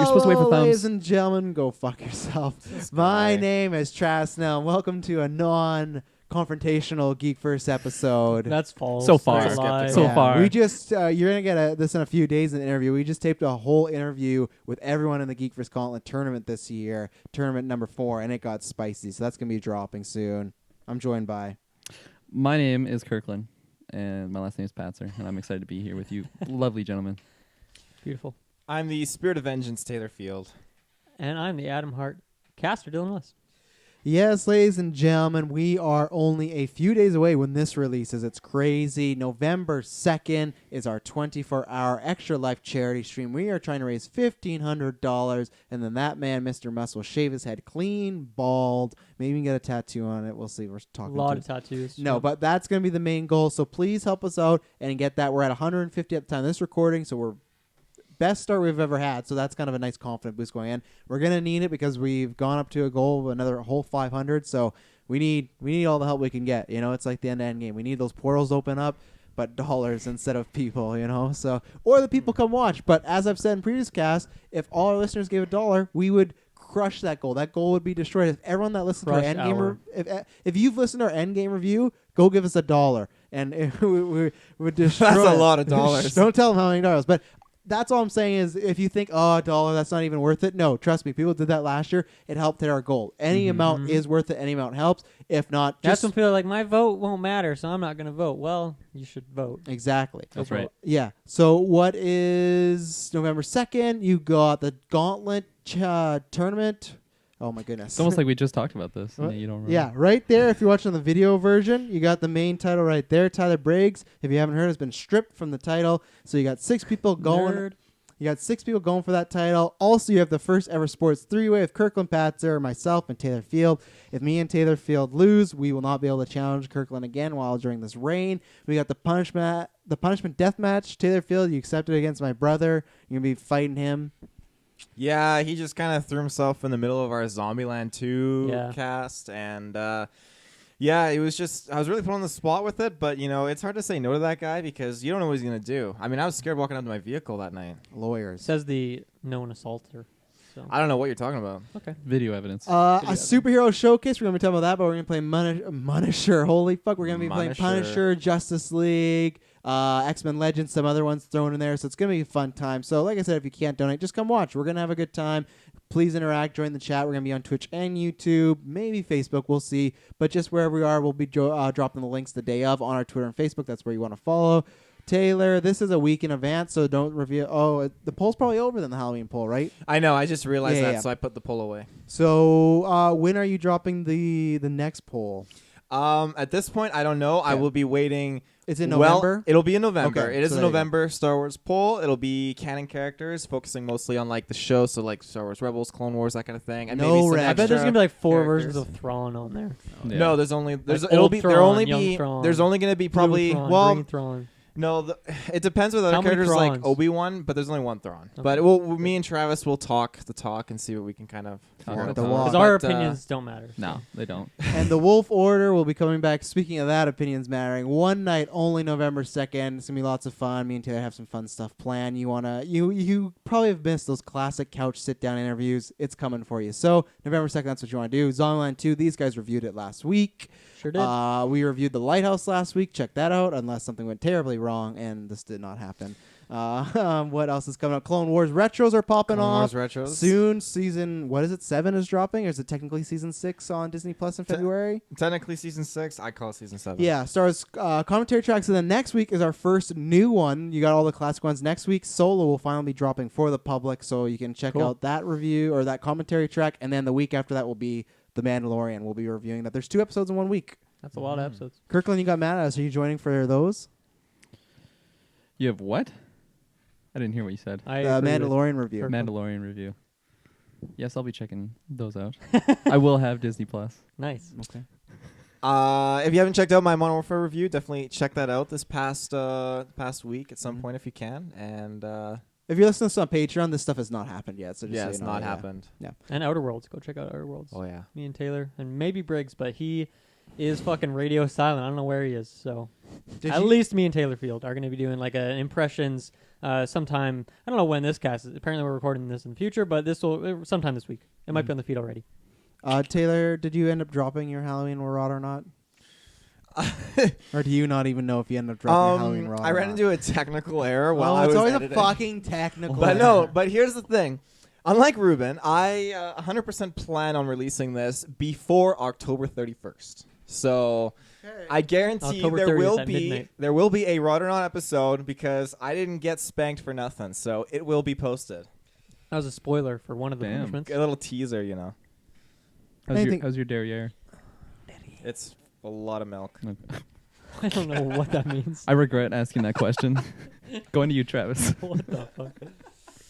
supposed to wait for thumbs. Ladies and gentlemen, go fuck yourself. My name is Travis Snell, and welcome to a non-confrontational GeekVerse episode. That's false. So far. That's a lie. So far. We just, you're going to get this in a few days in the interview. We just taped a whole interview with everyone in the GeekVerse Gauntlet tournament this year, tournament number 4, and it got spicy. So that's going to be dropping soon. I'm joined by... My name is Kirkland, and my last name is Patzer, and I'm excited to be here with you, lovely gentlemen. Beautiful. I'm the Spirit of Vengeance, Taylor Field. And I'm the Adam Hart caster, Dylan West. Yes, ladies and gentlemen, we are only a few days away when this releases. It's crazy. November 2nd is our 24-hour Extra Life charity stream. We are trying to raise $1,500, and then that man, Mr. Muss, will shave his head clean, bald, maybe even get a tattoo on it. We'll see. We're talking A lot of tattoos. No, but that's going to be the main goal, so please help us out and get that. We're at 150 at the time of this recording, so we're best start we've ever had, so that's kind of a nice confident boost going in. We're gonna need it because we've gone up to a goal of another whole 500, so we need all the help we can get. You know, it's like the end game. We need those portals to open up, but dollars instead of people. You know, so or the people come watch. But as I've said in previous casts, if all our listeners gave $1, we would crush that goal. That goal would be destroyed. If everyone that listened to our endgame, if you've listened to our endgame review, go give us $1, and we would destroy. That's a lot of dollars. Don't tell them how many dollars, but. That's all I'm saying is if you think, oh, $1, that's not even worth it. No, trust me. People did that last year. It helped hit our goal. Any amount is worth it. Any amount helps. If not, That's just... when people are like, my vote won't matter, so I'm not going to vote. Well, you should vote. Exactly. That's right. Yeah. So what is November 2nd? You got the Gauntlet tournament. Oh, my goodness. It's almost like we just talked about this. And you don't remember. Yeah, right there. If you're watching the video version, you got the main title right there. Tyler Briggs, if you haven't heard, has been stripped from the title. So you got 6 people going. Nerd. You got 6 people going for that title. Also, you have the first ever sports 3-way of Kirkland Patzer, myself, and Taylor Field. If me and Taylor Field lose, we will not be able to challenge Kirkland again while during this reign. We got the punishment death match. Taylor Field, you accepted against my brother. You're going to be fighting him. Yeah, he just kind of threw himself in the middle of our Zombieland 2 Yeah. cast, and yeah, it was just, I was really put on the spot with it, but, you know, it's hard to say no to that guy because you don't know what he's going to do. I mean, I was scared walking up to my vehicle that night. Lawyers. Says the known assaulter. So. I don't know what you're talking about. Okay. Video evidence. A superhero showcase. We're going to be talking about that, but we're going to play Punisher. Holy fuck. We're going to be playing Punisher, Justice League, X-Men Legends, some other ones thrown in there. So it's going to be a fun time. So like I said, if you can't donate, just come watch. We're going to have a good time. Please interact, join the chat. We're going to be on Twitch and YouTube, maybe Facebook. We'll see. But just wherever we are, we'll be dropping the links the day of on our Twitter and Facebook. That's where you want to follow. Taylor, this is a week in advance, so don't reveal. Oh, the poll's probably over than the Halloween poll, right? I know, I just realized Yeah. so I put the poll away. So when are you dropping the next poll? At this point, I don't know. I will be waiting. It's in November? It'll be in November. Okay, It is so a there you go. November Star Wars poll. It'll be canon characters, focusing mostly on like the show, so like Star Wars Rebels, Clone Wars, that kind of thing. And No maybe some red. I bet there's extra going to be like 4 characters. versions of Thrawn on there. Yeah. No, there's only Like it'll old be Thrawn, there only young be Thrawn, there's only going to be probably Blue Thrawn, well green Thrawn. no it depends with other How many characters like Thrawns? Obi-Wan, but there's only one Thrawn. Okay. But me and Travis will talk the talk and see what we can kind of Talk figure about out. the walk. Because our But, opinions don't matter. No, they don't. And the Wolf Order will be coming back. Speaking of that, opinions mattering. One night only, November 2nd. It's gonna be lots of fun. Me and Taylor have some fun stuff planned. You probably have missed those classic couch sit down interviews. It's coming for you. So November 2nd, that's what you want to do. Zombieland 2. These guys reviewed it last week. Sure did. We reviewed The Lighthouse last week. Check that out, unless something went terribly wrong, and this did not happen. What else is coming up? Clone Wars retros are popping Clone off Wars retros. soon. Season 7 is dropping, or is it technically season 6 on Disney Plus in February? Technically season 6. I call it season 7. Yeah, Star Wars commentary tracks, and then next week is our first new one. You got all the classic ones. Next week, Solo will finally be dropping for the public, so you can check out that review or that commentary track, and then the week after that will be The Mandalorian. We'll be reviewing that. There's 2 episodes in 1 week. That's a lot of episodes. Kirkland, you got mad at us. Are you joining for those? You have what? I didn't hear what you said. I The agree with Mandalorian review. Kirkland. Mandalorian review. Yes, I'll be checking those out. I will have Disney Plus. Nice. Okay. If you haven't checked out my Modern Warfare review, definitely check that out this past week at some point if you can. And If you're listening to us on Patreon, this stuff has not happened yet. So just yeah, so it's you know, not yeah. happened. Yeah. And Outer Worlds. Go check out Outer Worlds. Oh yeah. Me and Taylor. And maybe Briggs, but he is fucking radio silent. I don't know where he is. So At least me and Taylor Field are going to be doing like an impressions sometime. I don't know when this cast is. Apparently, we're recording this in the future, but this will sometime this week. It might be on the feed already. Taylor, did you end up dropping your Halloween rod or not? Or do you not even know if you end up dropping your Halloween rod? I ran into a technical error while I it's was always editing. a fucking technical. But error. no, but here's the thing. Unlike Ruben, I 100% plan on releasing this before October 31st. So I guarantee October there 30th will at be midnight. there will be a Rod or Not episode because I didn't get spanked for nothing. So it will be posted. That was a spoiler for one of the Damn. punishments. A little teaser, you know. How's your derriere? It's a lot of milk. Okay. I don't know what that means. I regret asking that question. Going to you, Travis. What the fuck?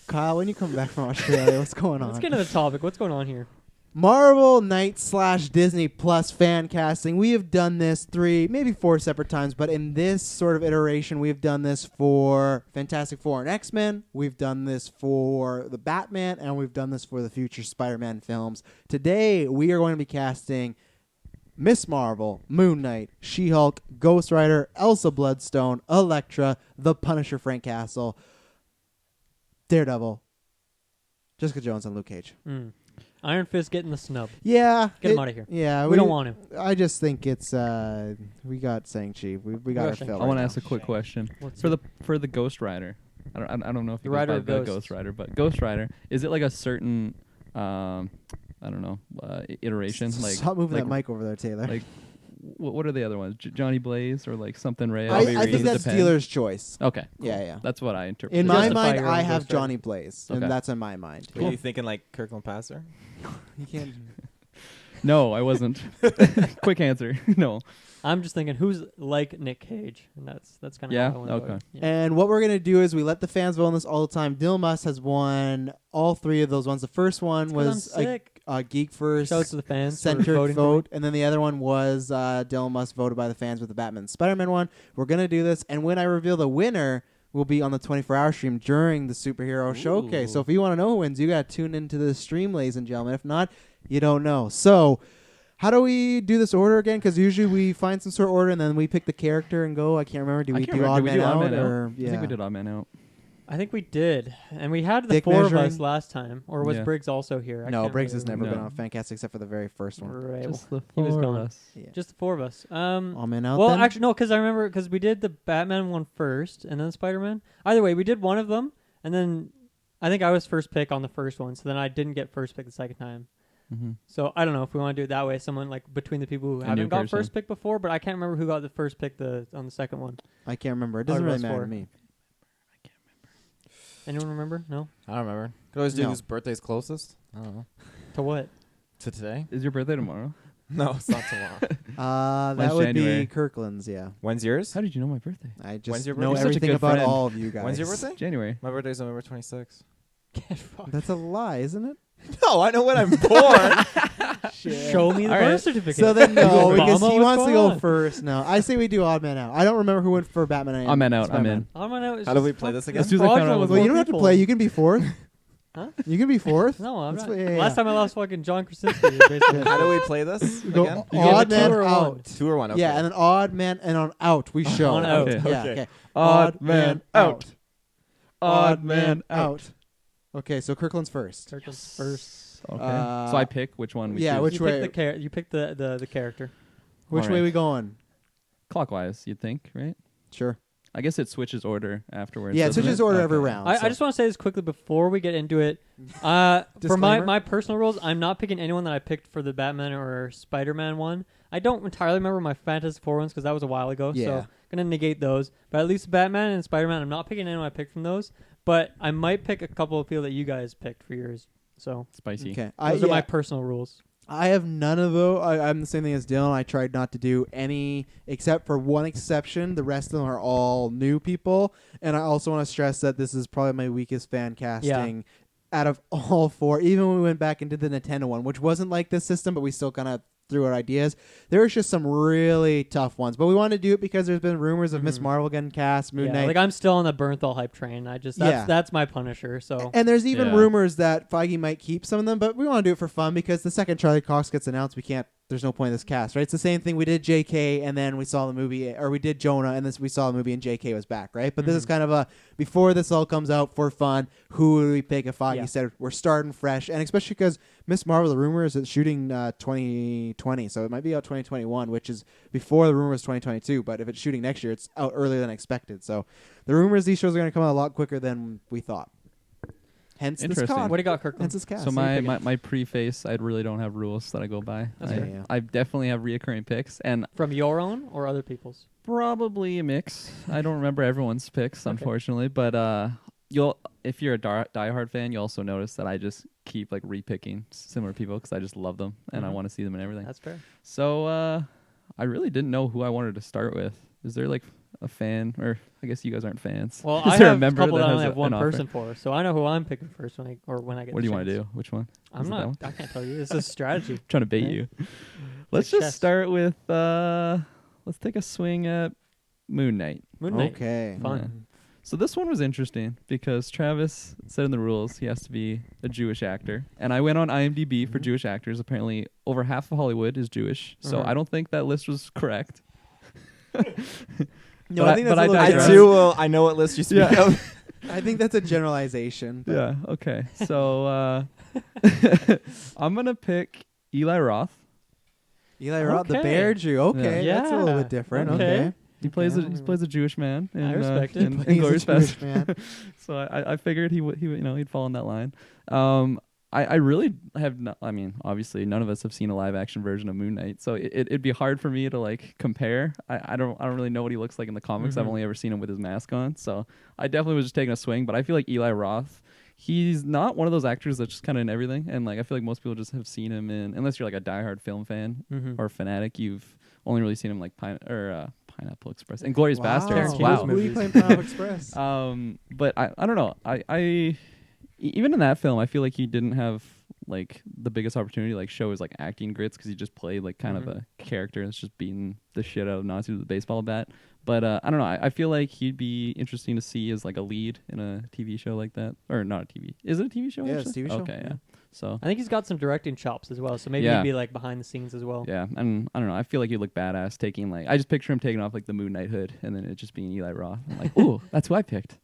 Kyle, when you come back from Australia, what's going on? Let's get into the topic. What's going on here? Marvel Knight / Disney Plus fan casting. We have done this 3, maybe 4 separate times, but in this sort of iteration, we've done this for Fantastic Four and X-Men. We've done this for the Batman, and we've done this for the future Spider-Man films. Today, we are going to be casting Miss Marvel, Moon Knight, She-Hulk, Ghost Rider, Elsa Bloodstone, Elektra, The Punisher Frank Castle, Daredevil, Jessica Jones, and Luke Cage. Iron Fist getting the snub. Yeah. Get him out of here. Yeah. We don't want him. I just think it's we got Shang-Chi. We got our Shang-Chi. fill. I want to right ask a quick question What's for the Ghost Rider. I don't know if The you goes Rider by of the Ghosts. Ghost Rider, but Ghost Rider, is it like a certain I don't know iteration? now. Like Stop moving like, that mic over there, Taylor. like what are the other ones? Johnny Blaze or like something Ray? I Does think it that's depend? dealer's choice. Okay, cool. Yeah. That's what I interpret. In my Justify mind, your I own have Ghost Rider. Johnny Blaze, and Okay. that's in my mind. Are you thinking like Kirkland Passer? You can't. No, I wasn't. Quick answer. No. I'm just thinking who's like Nick Cage, and that's kind of Yeah? how I went about it. Okay. Yeah. And what we're gonna do is we let the fans vote on this all the time. Dylan Musk has won all 3 of those ones. The first one It's 'cause was I'm sick. a GeekVerse Shout out to the fans for centered voting for me. vote, and then the other one was Dylan Musk voted by the fans with the Batman and Spider-Man one. We're gonna do this, and when I reveal the winner, will be on the 24-hour stream during the superhero showcase. So if you want to know who wins, you gotta tune into the stream, ladies and gentlemen. If not, you don't know. So how do we do this order again? Because usually we find some sort of order and then we pick the character and go. I can't remember. Do I we can't do remember. odd Did we man do out? Odd Man Out? Or, I think we did Odd Man Out. I think we did, and we had the Dick 4 of measuring? us last time, or was Yeah. Briggs also here? I No, can't Briggs really has never No. been on Fancast except for the very first one. remember. Right, Just the he was four of gone. us. Yeah. Just the 4 of us. Odd man out. Well, then? actually, no, because I remember because we did the Batman one first, and then Spider-Man. Either way, we did one of them, and then I think I was first pick on the first one, so then I didn't get first pick the second time. Mm-hmm. So I don't know if we want to do it that way. Someone like between the people who A haven't new got person. first pick before, but I can't remember who got the first pick on the second one. I can't remember. It Out doesn't of really us matter 4. to me. Anyone remember? No. I don't remember. Could always do No. whose birthday's closest. I don't know. To what? To today? Is your birthday tomorrow? No, it's not tomorrow. That When's would January? be Kirkland's. Yeah, When's yours? How did you know my birthday? I When's just your know birthday? You're such a everything good about friend. all of you guys. When's your birthday? January. My birthday's November 26th. Get fucked. That's a lie, isn't it? No, I know when I'm born. Show me the All birth right. certificate. So then no, Obama, because he what's wants to going go on? first. No, I say we do odd man out. I don't remember who went for Batman. And Odd Man Out, I'm Spider-Man. in. I don't know. How do we play this again? As soon as I found out, I was Well, like, you don't have to play. You can be fourth. Huh? You can be fourth. No, I'm Let's not. play- yeah, Last yeah. time I lost fucking John Krasinski. Basically. How do we play this Go again? You get odd the man two or one. out. 2 or 1. Okay. Yeah, and then odd man and on out we show. On out. Okay. Yeah. Okay. Okay. Odd man out. Odd man out. Okay, so Kirkland's first. Kirkland's first. Okay. Uh, So I pick which one we yeah, choose. which you way? Pick you pick the character. Which All way right. we going? Clockwise, you'd think, right? Sure. I guess it switches order afterwards. Yeah, it doesn't switches it? order every Okay. round. I just want to say this quickly before we get into it. For Disclaimer? my personal rules, I'm not picking anyone that I picked for the Batman or Spider-Man one. I don't entirely remember my Fantasy 4 ones because that was a while ago. Yeah. So going to negate those. But at least Batman and Spider-Man, I'm not picking anyone I picked from those. But I might pick a couple of people that you guys picked for yours. So Spicy. Okay. those are my personal rules. I have none of those. I'm the same thing as Dylan. I tried not to do any, except for one exception. The rest of them are all new people. And I also want to stress that this is probably my weakest fan casting out of all 4. Even when we went back and did the Nintendo one, which wasn't like this system, but we still kind of threw out ideas. There was just some really tough ones. But we wanted to do it because there's been rumors of Miss Marvel getting cast, Moon Knight. Like I'm still on the Bernthal hype train. That's my Punisher. So And there's even Yeah. rumors that Feige might keep some of them, but we want to do it for fun because the second Charlie Cox gets announced, we can't there's no point in this cast, right? It's the same thing. We did JK, and then we saw the movie, or we did Jonah, and we saw the movie, and JK was back, right? But this is kind of a, before this all comes out for fun, who would we pick if Foggy said we're starting fresh? And especially because Miss Marvel, the rumor is it's shooting 2020, so it might be out 2021, which is before the rumor was 2022. But if it's shooting next year, it's out earlier than expected. So the rumor is these shows are going to come out a lot quicker than we thought. Hence this Interesting. cast. What do you got, Kirkland? Hence this cast. So my preface, I really don't have rules that I go by. That's fair. I, Yeah. I definitely have reoccurring picks, and From your own or other people's? probably a mix. I don't remember everyone's picks, unfortunately, but if you're a diehard fan, you also notice that I just keep like repicking similar people because I just love them and I want to see them in everything. That's fair. So I really didn't know who I wanted to start with. Is there like a fan, or I guess you guys aren't fans? Well, Is I there have a member couple that I has only have one an offer? person for, so I know who I'm picking first when I get. What the do you want to chance. do? Which one? I'm Is it that not. one? I can't tell you. This is strategy. Trying to bait Okay. you. Let's Like just chess. start with let's take a swing at Moon Knight. Moon Knight. Okay. Fun. Yeah. So this one was interesting because Travis said in the rules he has to be a Jewish actor. And I went on IMDb for Jewish actors. Apparently over half of Hollywood is Jewish. So I don't think that list was correct. No, But I think that's I a little digress. I too will. I know what list you speak Yeah. of. I think that's a generalization. but- Yeah, okay. So I'm going to pick Eli Roth. Eli Roth, the Okay. Bear Jew. Okay, Yeah. that's a little bit different. Okay. Okay. He plays Okay. he plays a Jewish man in, respect it. in He's a Inglourious Jewish Basterds. man. So I figured he'd fall in that line. I really have not, I mean, obviously none of us have seen a live action version of Moon Knight, so it'd be hard for me to like compare. I don't really know what he looks like in the comics. I've only ever seen him with his mask on, so I definitely was just taking a swing. But I feel like Eli Roth, he's not one of those actors that's just kind of in everything, and like I feel like most people just have seen him in, unless you're like a diehard film fan or fanatic, you've only really seen him like Pineapple Express and Glorious Bastards. Tarantino's Wow. Who are movies. you playing Pineapple Express? But I don't know. I even in that film, I feel like he didn't have like the biggest opportunity to like show his like acting grits because he just played like kind of a character that's just beating the shit out of Nazis with a baseball bat. But I don't know. I feel like he'd be interesting to see as like a lead in a TV show like that, or not a TV. Is it a TV show? Yeah, it's a actually? TV show, Okay, yeah. yeah. So I think he's got some directing chops as well, so maybe Yeah. he'd be like behind the scenes as well. yeah, and I don't know. I feel like he'd look badass taking like I just picture him taking off like the Moon Knight hood and then it just being Eli Roth. I'm like, ooh, that's who I picked.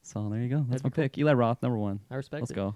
So there you go. That's That'd my be cool. pick. Eli Roth, number 1. I respect Let's it. go.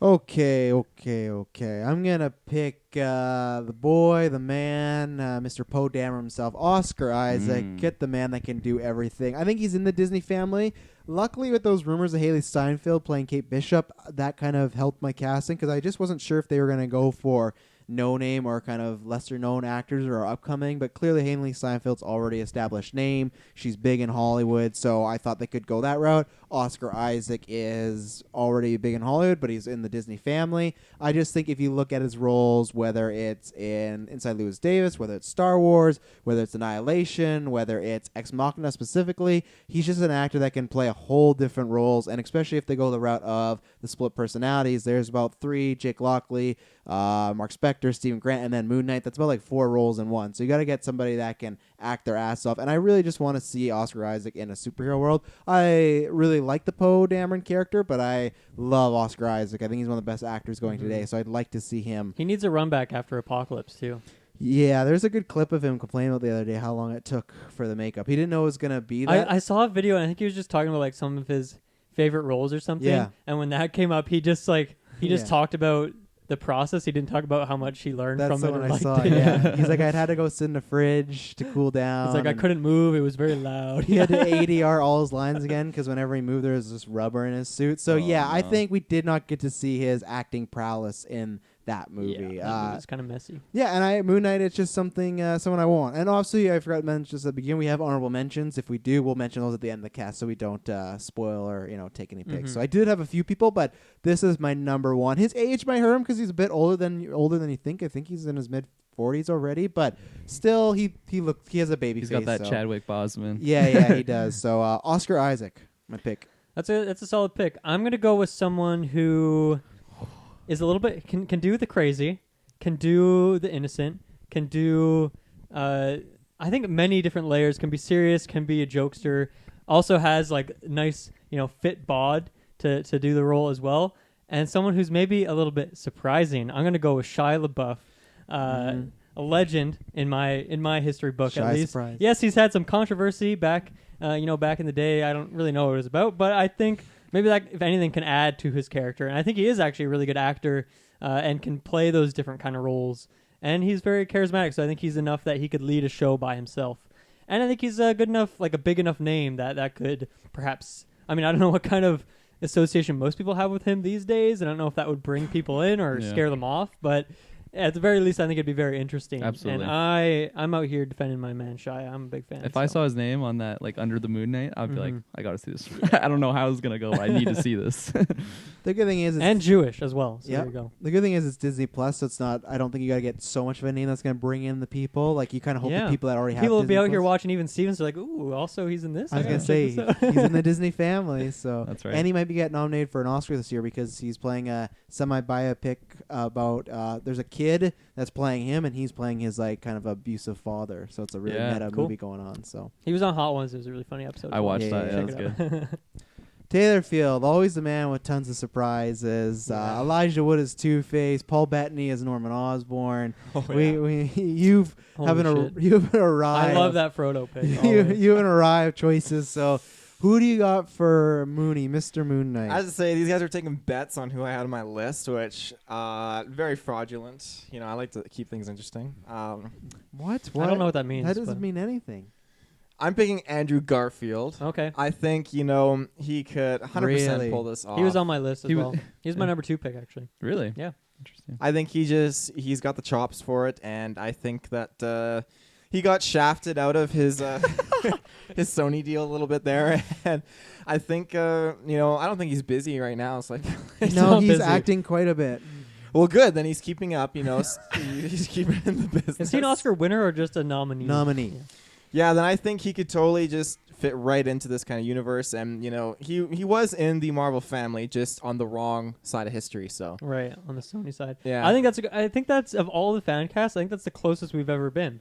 Okay. I'm gonna pick the boy, the man, Mr. Poe Dameron himself, Oscar Isaac. Get the man that can do everything. I think he's in the Disney family. Luckily, with those rumors of Haley Steinfeld playing Kate Bishop, that kind of helped my casting because I just wasn't sure if they were gonna go for no-name or kind of lesser-known actors or upcoming, but clearly Haley Steinfeld's already established name. She's big in Hollywood, so I thought they could go that route. Oscar Isaac is already big in Hollywood, but he's in the Disney family. I just think if you look at his roles, whether it's in Inside Llewyn Davis, whether it's Star Wars, whether it's Annihilation, whether it's Ex Machina specifically, he's just an actor that can play a whole different roles, and especially if they go the route of the split personalities, there's about 3, Jake Lockley, Mark Spector, Stephen Grant, and then Moon Knight. That's about like 4 roles in one. So you got to get somebody that can act their ass off. And I really just want to see Oscar Isaac in a superhero world. I really like the Poe Dameron character, but I love Oscar Isaac. I think he's one of the best actors going today. So I'd like to see him. He needs a run back after Apocalypse too. Yeah, there's a good clip of him complaining about the other day how long it took for the makeup. He didn't know it was going to be that. I saw a video and I think he was just talking about like some of his favorite roles or something. Yeah. And when that came up, he just Yeah. talked about the process. He didn't talk about how much he learned That's from the it. one or I liked saw. it. Yeah, he's like, I'd had to go sit in the fridge to cool down. It's like I and couldn't move. It was very loud. He had to ADR all his lines again because whenever he moved, there was just rubber in his suit. So I no. think we did not get to see his acting prowess in that movie. Yeah, it's kind of messy. Yeah, and Moon Knight, it's just something, someone I want. And obviously, I forgot to mention just at the beginning, we have honorable mentions. If we do, we'll mention those at the end of the cast so we don't spoil or take any picks. So I did have a few people, but this is my number 1. His age might hurt him because he's a bit older than you think. I think he's in his mid 40s already, but still, he has a baby He's face. got that so. Chadwick Boseman. Yeah, he does. So Oscar Isaac, my pick. That's a solid pick. I'm gonna go with someone who is a little bit can do the crazy, can do the innocent, can do I think many different layers. Can be serious, can be a jokester. Also has like nice fit bod to do the role as well. And someone who's maybe a little bit surprising. I'm gonna go with Shia LaBeouf. a legend in my history book Shy at least. surprise. Yes, he's had some controversy back back in the day. I don't really know what it was about, but I think maybe that, if anything, can add to his character. And I think he is actually a really good actor and can play those different kind of roles. And he's very charismatic, so I think he's enough that he could lead a show by himself. And I think he's good enough, like a big enough name that could perhaps. I mean, I don't know what kind of association most people have with him these days, and I don't know if that would bring people in or scare them off, but at the very least, I think it'd be very interesting. Absolutely. And I'm out here defending my man Shy. I'm a big fan. If I saw his name on that, like Under the Moon Night, I'd be like, I gotta see this. I don't know how it's gonna go, but I need to see this. The good thing is, and Jewish as well. So there you go. The good thing is it's Disney Plus, so it's not. I don't think you gotta get so much of a name that's gonna bring in the people. Like you kind of hope the people that already have. People will Disney be out Plus. here watching Even Stevens. They're like, ooh, also he's in this. I was gonna say he's in the Disney family, so that's right. And he might be getting nominated for an Oscar this year because he's playing a semi-biopic about. There's a kid that's playing him, and he's playing his like kind of abusive father. So it's a really meta movie going on. So he was on Hot Ones. It was a really funny episode. I watched that. Yeah, Check that's it good. out. Taylor Field, always the man with tons of surprises. Elijah Wood is Two-Face. Paul Bettany is Norman Osborn. You've arrived. I love that Frodo pick. you have an array of choices. So, who do you got for Mooney, Mr. Moon Knight? I have to say, these guys are taking bets on who I had on my list, which very fraudulent. You know, I like to keep things interesting. What? I don't know what that means. That doesn't mean anything. I'm picking Andrew Garfield. Okay. I think, he could 100% pull this off. He was on my list as He well. was- He was my number 2 pick, actually. Really? Yeah. Interesting. I think he's got the chops for it, and I think that he got shafted out of his his Sony deal a little bit there, and I think I don't think he's busy right now. It's like No, he's busy. acting quite a bit. well, good. Then he's keeping up. He's keeping in the business. Is he an Oscar winner or just a nominee? Nominee. Yeah, then I think he could totally just fit right into this kind of universe, and he was in the Marvel family, just on the wrong side of history. So Right, on the Sony side. Yeah. I think that's of all the fan casts, I think that's the closest we've ever been.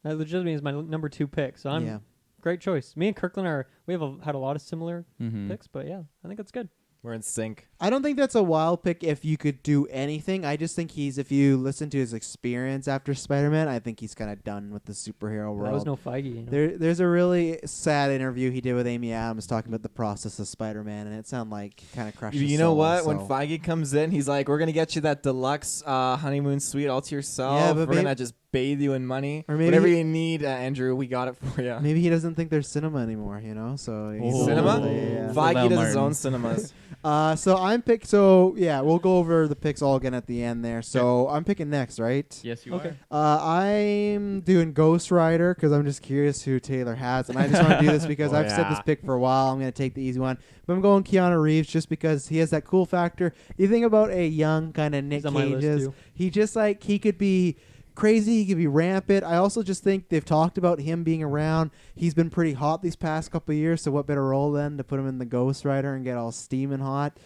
That legitimately is my number 2 pick. So great choice. Me and Kirkland had a lot of similar picks, but yeah, I think that's good. we're in sync. I don't think that's a wild pick if you could do anything. I just think if you listen to his experience after Spider-Man, I think he's kind of done with the superhero world. That was no Feige. You know? There's a really sad interview he did with Amy Adams talking about the process of Spider-Man, and it sounded like kind of crushed his You know soul, what? so. When Feige comes in, he's like, "We're gonna get you that deluxe honeymoon suite all to yourself. Yeah, but we're gonna just bathe you in money. Or maybe Whatever you need, Andrew, we got it for you." Maybe he doesn't think there's cinema anymore, so he's Cinema? Yeah. Feige does his Martin. own cinemas. We'll go over the picks all again at the end there. So I'm picking next, right? Yes, you Okay. I'm doing Ghost Rider because I'm just curious who Taylor has, and I just want to do this because I've said this pick for a while. I'm going to take the easy one, but I'm going Keanu Reeves just because he has that cool factor. You think about a young kind of Nick He's on my list, Cage's. too. He just he could be crazy. He could be rampant. I also just think they've talked about him being around. He's been pretty hot these past couple of years, so what better role than to put him in the Ghost Rider and get all steaming hot?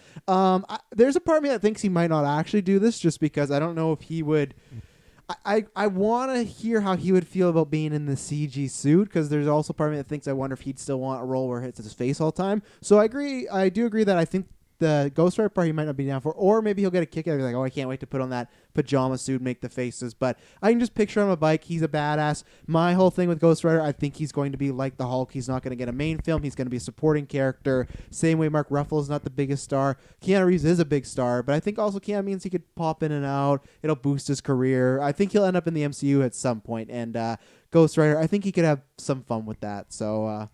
There's a part of me that thinks he might not actually do this just because I don't know if he would. I want to hear how he would feel about being in the CG suit because there's also part of me that thinks I wonder if he'd still want a role where it hits his face all the time. So I do agree that I think the Ghost Rider part he might not be down for, or maybe he'll get a kick out of it, like, oh, I can't wait to put on that pajama suit and make the faces. But I can just picture him on a bike. He's a badass. My whole thing with Ghost Rider, I think he's going to be like the Hulk. He's not going to get a main film. He's going to be a supporting character. Same way Mark Ruffalo is not the biggest star. Keanu Reeves is a big star, but I think also Keanu means he could pop in and out. It'll boost his career. I think he'll end up in the MCU at some point. And Ghost Rider, I think he could have some fun with that. So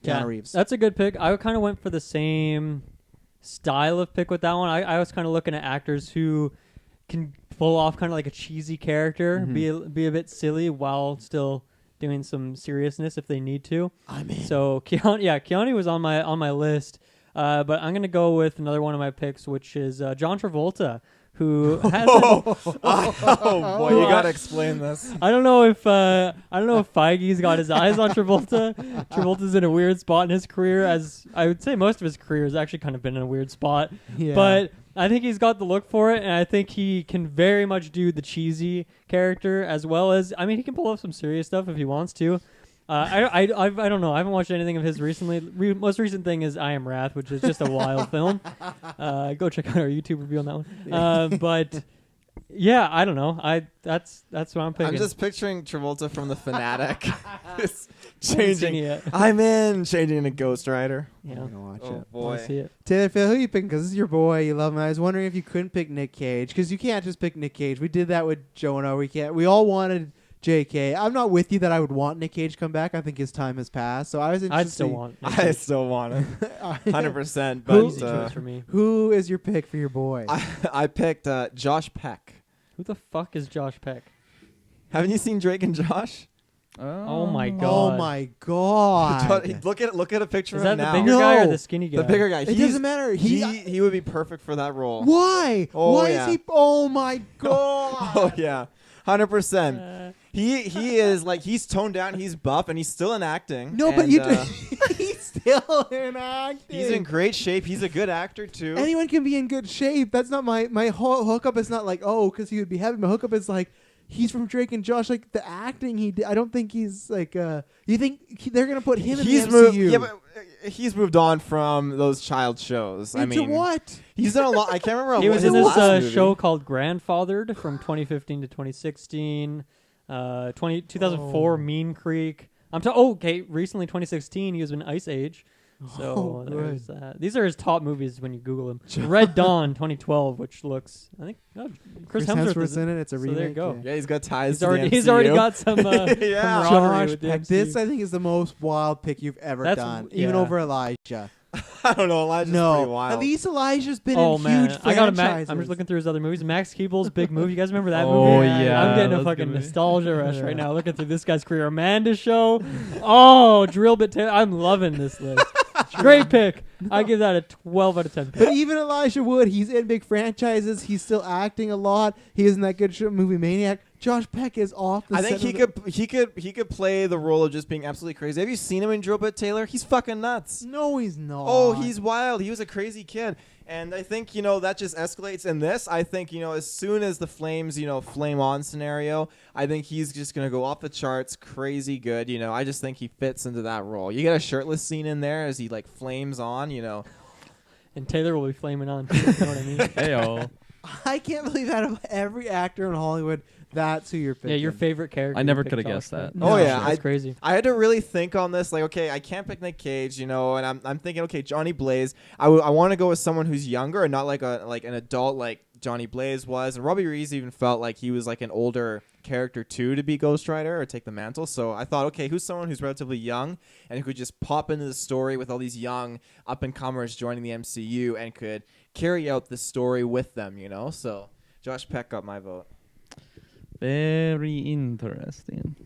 Keanu Reeves. That's a good pick. I kind of went for the same style of pick with that one. I was kind of looking at actors who can pull off kind of like a cheesy character, be a bit silly while still doing some seriousness if they need to. I'm in. So Keanu was on my list, but I'm gonna go with another one of my picks, which is John Travolta, who has. Oh boy, you gotta explain this. I don't know if Feige's got his eyes on Travolta. Travolta's in a weird spot in his career, as I would say most of his career has actually kind of been in a weird spot. Yeah. But I think he's got the look for it, and I think he can very much do the cheesy character as well as, I mean, he can pull off some serious stuff if he wants to. I don't know. I haven't watched anything of his recently. Most recent thing is I Am Wrath, which is just a wild film. Go check out our YouTube review on that one. But Yeah, I don't know. That's what I'm picking. I'm just picturing Travolta from The Fanatic. Just Haven't seen changing. it yet. I'm in. Changing to Ghost Rider. Yeah, I'm gonna watch Oh it. I wanna boy. see it. Taylor, Phil, who you picking? Because this is your boy. You love him. I was wondering if you couldn't pick Nick Cage, because you can't just pick Nick Cage. We did that with Jonah. We can't. We all wanted J.K. I'm not with you that I would want Nick Cage to come back. I think his time has passed. So I was interested. I'd still want. I still want him. 100%. Easy But choice for me. Who is your pick for your boy? I picked Josh Peck. Who the fuck is Josh Peck? Haven't you seen Drake and Josh? Oh my Oh god. my god! Look at a picture Is of that him the now. bigger guy or No. the skinny guy? The bigger guy. It He's- doesn't matter. He would be perfect for that role. Why? Oh, Why yeah. is he? Oh my god! Oh yeah, 100%. Uh, He is like he's toned down. He's buff and he's still in acting. No, but and, you. He's still in acting. he's in great shape. He's a good actor too. Anyone can be in good shape. That's not my whole hookup. Is not like because he would be having my hookup. Is like he's from Drake and Josh. Like the acting he did. I don't think he's like. You think they're gonna put him in he's the moved. MCU? Yeah, but he's moved on from those child shows. I Into mean, what? he's done a lot. I can't remember. he what was his in this last movie. show called Grandfathered from 2015 to 2016. 2004 Oh. Mean Creek. Okay. Recently, 2016, he was in Ice Age. So Oh, there's that. These are his top movies when you Google him. Red Dawn 2012, which looks, I think, Chris Hemsworth is in it. It's a so remake. there you go. yeah. Yeah, he's got ties. He's to already the he's already MCU. got some Yeah. camaraderie Josh with the Peck. MCU. This I think is the most wild pick you've ever That's- done, even yeah. over Elijah. I don't know. Elijah's pretty No, wild. at least Elijah's been Oh in man, huge I got franchises. I'm just looking through his other movies. Max Keeble's big movie. You guys remember that Oh, movie? yeah, I'm getting that's a a fucking good movie. nostalgia rush right now. Looking through this guy's career. Amanda Show. Oh, Drill Bit Taylor. I'm loving this list. Great pick. I give that a 12 out of 10. But even Elijah Wood, he's in big franchises. He's still acting a lot. He is in that good movie Maniac. Josh Peck is off the I think set of he could play the role of just being absolutely crazy. Have you seen him in Drill Bit Taylor? He's fucking nuts. No, he's not. Oh, he's wild. He was a crazy kid. And I think, that just escalates in this. I think, as soon as the flames, flame on scenario, I think he's just going to go off the charts, crazy good. I just think he fits into that role. You get a shirtless scene in there as he, flames on, And Taylor will be flaming on. Too, you know what I mean? Heyo. I can't believe out of every actor in Hollywood, that's who you're picking. Yeah, your favorite character. I never you picked could have Josh guessed that. Peck. Oh, yeah, That's crazy. I had to really think on this. Like, okay, I can't pick Nick Cage, and I'm thinking, okay, Johnny Blaze. I want to go with someone who's younger and not like an adult like Johnny Blaze was. And Robbie Reeves even felt like he was like an older character too to be Ghost Rider or take the mantle. So I thought, okay, who's someone who's relatively young and who could just pop into the story with all these young up and comers joining the MCU and could carry out the story with them. So Josh Peck got my vote. Very interesting.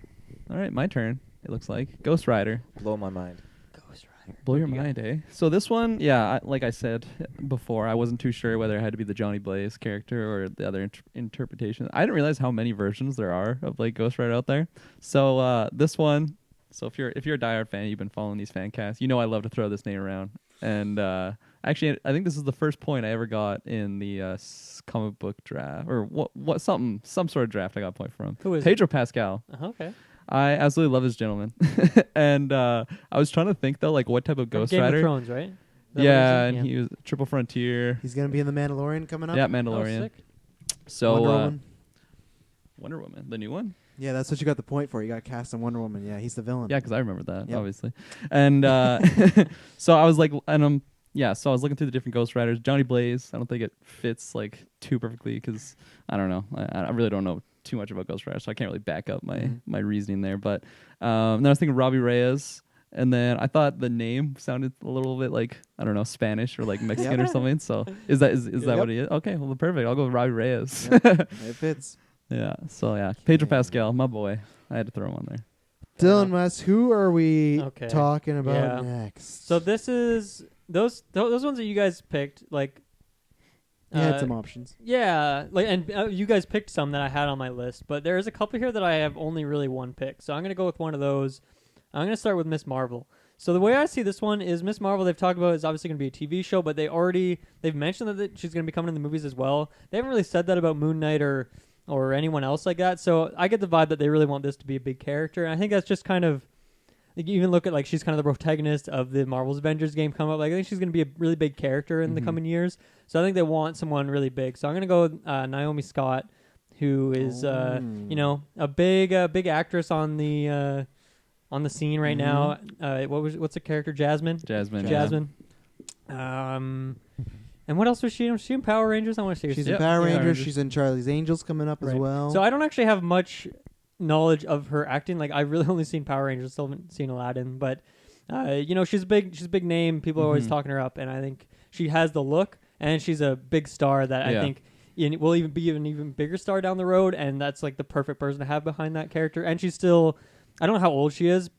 All right, my turn. It looks like Ghost Rider. Blow my mind. Ghost Rider. Blow your What do you mind, eh? So this one, yeah, like I said before, I wasn't too sure whether it had to be the Johnny Blaze character or the other interpretation. I didn't realize how many versions there are of Ghost Rider out there. So this one, so if you're a diehard fan, you've been following these fan casts, I love to throw this name around. And actually, I think this is the first point I ever got in the comic book draft or some sort of draft I got a point from. Who is Pedro Pascal. Okay. I absolutely love this gentleman. And I was trying to think though, what type of From Ghost Game Rider? of Thrones, right? Is that what Yeah, it is? and he was Triple Frontier. He's gonna be in the Mandalorian coming up. Yeah, Oh, Mandalorian. sick. So Wonder Woman. Wonder Woman, the new one. Yeah, that's what you got the point for. You got cast on Wonder Woman. Yeah, he's the villain. Yeah, because I remember that Yep. obviously. And so I was so I was looking through the different Ghost Riders. Johnny Blaze, I don't think it fits too perfectly because I don't know. I really don't know too much about Ghost Rider, so I can't really back up my reasoning there. But then I was thinking Robbie Reyes, and then I thought the name sounded a little bit I don't know, Spanish or Mexican or something. So is that Yep. what he is? Okay, well perfect. I'll go with Robbie Reyes. Yep. It fits. Yeah. So yeah, Pedro Pascal, my boy. I had to throw him on there. Dylan West, who are we Okay. talking about Yeah. next? So this is those ones that you guys picked. you had some options. Yeah, and you guys picked some that I had on my list, but there's a couple here that I have only really one pick. So I'm gonna go with one of those. I'm gonna start with Miss Marvel. So the way I see this one is Miss Marvel. They've talked about is obviously gonna be a TV show, but they've mentioned that she's gonna be coming in the movies as well. They haven't really said that about Moon Knight or anyone else like that. So I get the vibe that they really want this to be a big character, and I think that's just kind of. You even look at she's kind of the protagonist of the Marvel's Avengers game come up. I think she's going to be a really big character in the coming years. So I think they want someone really big. So I'm going to go with Naomi Scott, who is a big actress on the scene right now. What's the character? Jasmine. Jasmine. And what else was she in? Was she in Power Rangers? I want to say She's in Power Rangers. She's in Charlie's Angels coming up as well. So I don't actually have much knowledge of her acting. Like I've really only seen Power Rangers, still haven't seen Aladdin, but she's a big name. People are always talking her up, and I think she has the look, and she's a big star that I think will even be an even bigger star down the road, and that's like the perfect person to have behind that character. And she's still, I don't know how old she is.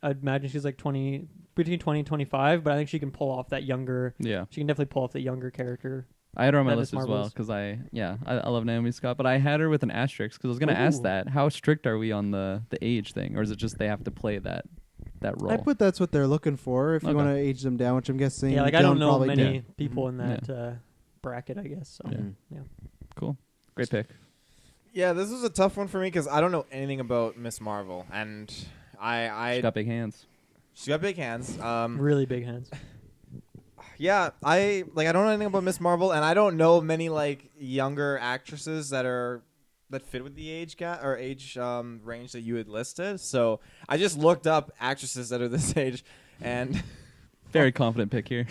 I'd imagine she's like between 20 and 25, but I think she can pull off that younger. Yeah, she can definitely pull off the younger character. I had her on my list as well because I love Naomi Scott, but I had her with an asterisk because I was going to ask that. How strict are we on the age thing, or is it just they have to play that role? I put that's what they're looking for if you want to age them down, which I'm guessing. Yeah, like I don't know many people in that bracket, I guess. So yeah, cool, great pick. Yeah, this was a tough one for me because I don't know anything about Miss Marvel, and She's got big hands. She's got big hands. Really big hands. Yeah, I don't know anything about Miss Marvel, and I don't know many like younger actresses that fit with the age gap or age range that you had listed. So I just looked up actresses that are this age, and very confident pick here.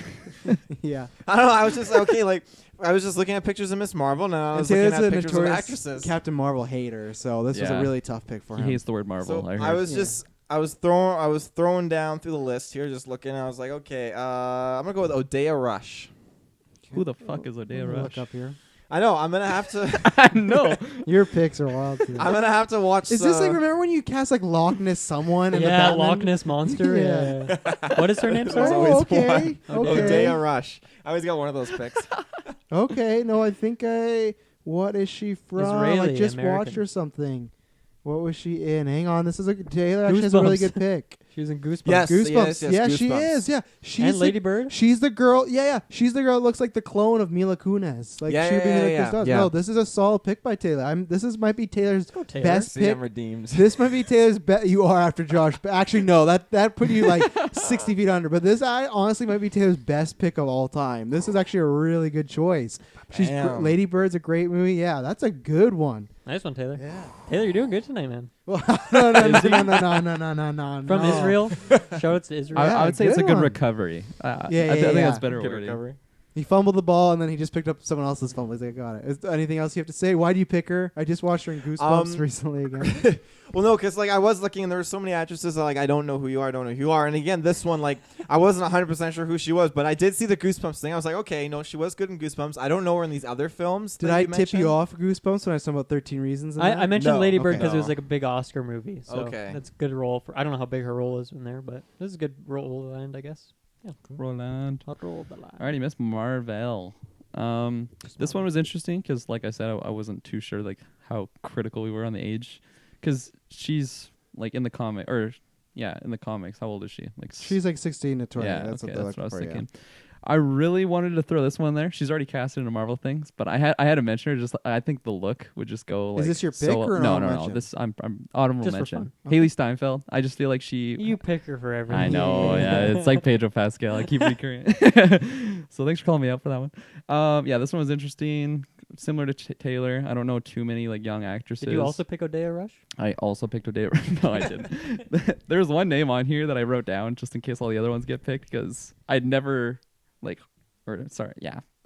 Yeah, I don't know. I was just okay. Like I was just looking at pictures of Miss Marvel, and I was looking at pictures of actresses. Captain Marvel hater, so this was a really tough pick for him. He hates the word Marvel. So I was throwing down through the list here, just looking. And I was like, okay, I'm gonna go with Odeya Rush. Who the fuck is Odeya Rush? Look up here. I know. I'm gonna have to. I know. Your picks are wild too. I'm gonna have to watch. Is this like remember when you cast like Loch Ness someone? In the Batman? Loch Ness monster. Yeah. What is her name? Okay. Odeya Rush. I always got one of those picks. Okay. No, I think what is she from? Israeli, I just American. watched her something. What was she in? Hang on, this is Taylor actually has a really good pick. She was in Goosebumps. Yes, Goosebumps. yes, Yeah, Goosebumps. she is. Yeah, she's and Lady Bird. She's the girl. Yeah. She's the girl that looks like the clone of Mila Kunis. Like she would be Mila Kunis does. Yeah. No, this is a solid pick by Taylor. Might be Taylor's best See, pick. I'm redeemed. This might be Taylor's best. You are after Josh. But actually, no. That put you like 60 feet under. But this, honestly might be Taylor's best pick of all time. This is actually a really good choice. Lady Bird's a great movie. Yeah, that's a good one. Nice one, Taylor. Yeah. Taylor, you're doing good tonight, man. Well, no. From Israel. Shout out to Israel. I would say it's a good one. recovery. I think yeah. that's better Good wording. recovery. He fumbled the ball and then he just picked up someone else's fumble. He's like, got it. Is there anything else you have to say? Why do you pick her? I just watched her in Goosebumps recently again. Well, no, because like I was looking and there were so many actresses that, like I don't know who you are, And again, this one, like I wasn't 100% sure who she was, but I did see the Goosebumps thing. I was like, okay, no, she was good in Goosebumps. I don't know her in these other films. Did I tip you off Goosebumps when I was talking about 13 Reasons? I mentioned No, Lady Bird okay. because it was No. like a big Oscar movie. So Okay. that's a good role for. I don't know how big her role is in there, but this is a good role to land, I guess. Yeah. Roland. Hot roll of the line. Alrighty, Miss Marvel. This one was interesting because, like I said, I wasn't too sure like how critical we were on the age, because she's like in the comics. How old is she? Like She's like 16 to 20. Yeah, That's okay, what that's what I was for, thinking. I really wanted to throw this one there. She's already casted into Marvel things, but I had to mention her. Just I think the look would just go. Like, Is this your pick or an no? honorable mention? This I'm honorable Just for mention. fun. Okay. Haley Steinfeld. I just feel like she. You pick her for everything. I know, yeah. It's like Pedro Pascal. I keep recurring. So thanks for calling me out for that one. Yeah, this one was interesting. Similar to Taylor. I don't know too many like young actresses. Did you also pick Odeya Rush? I also picked Odeya Rush. No, I didn't. There's one name on here that I wrote down just in case all the other ones get picked, because I'd never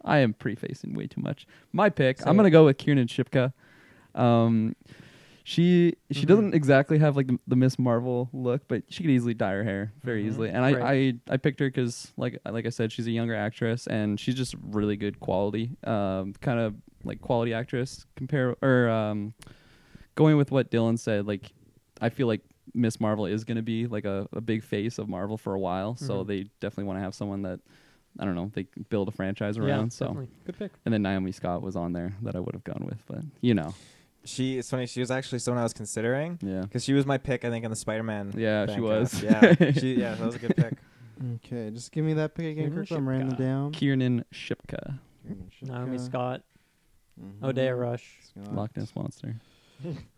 I am prefacing way too much. My pick, I'm going to go with Kiernan Shipka. She doesn't exactly have like the Miss Marvel look, but she could easily dye her hair very easily. And I picked her because like I said, she's a younger actress and she's just really good quality, kind of like quality actress. Going with what Dylan said, like I feel like Miss Marvel is going to be like a big face of Marvel for a while, so they definitely want to have someone that, I don't know, they build a franchise around. So definitely. Good pick. And then Naomi Scott was on there that I would have gone with, but It's funny. She was actually someone I was considering. Yeah. Because she was my pick, I think, in the Spider-Man. Yeah, she was. Yeah. That was a good pick. Okay, just give me that pick again, Kirk. I'm writing it down. Kiernan Shipka. Naomi Scott. Mm-hmm. Odeya Rush. Loch Ness Monster.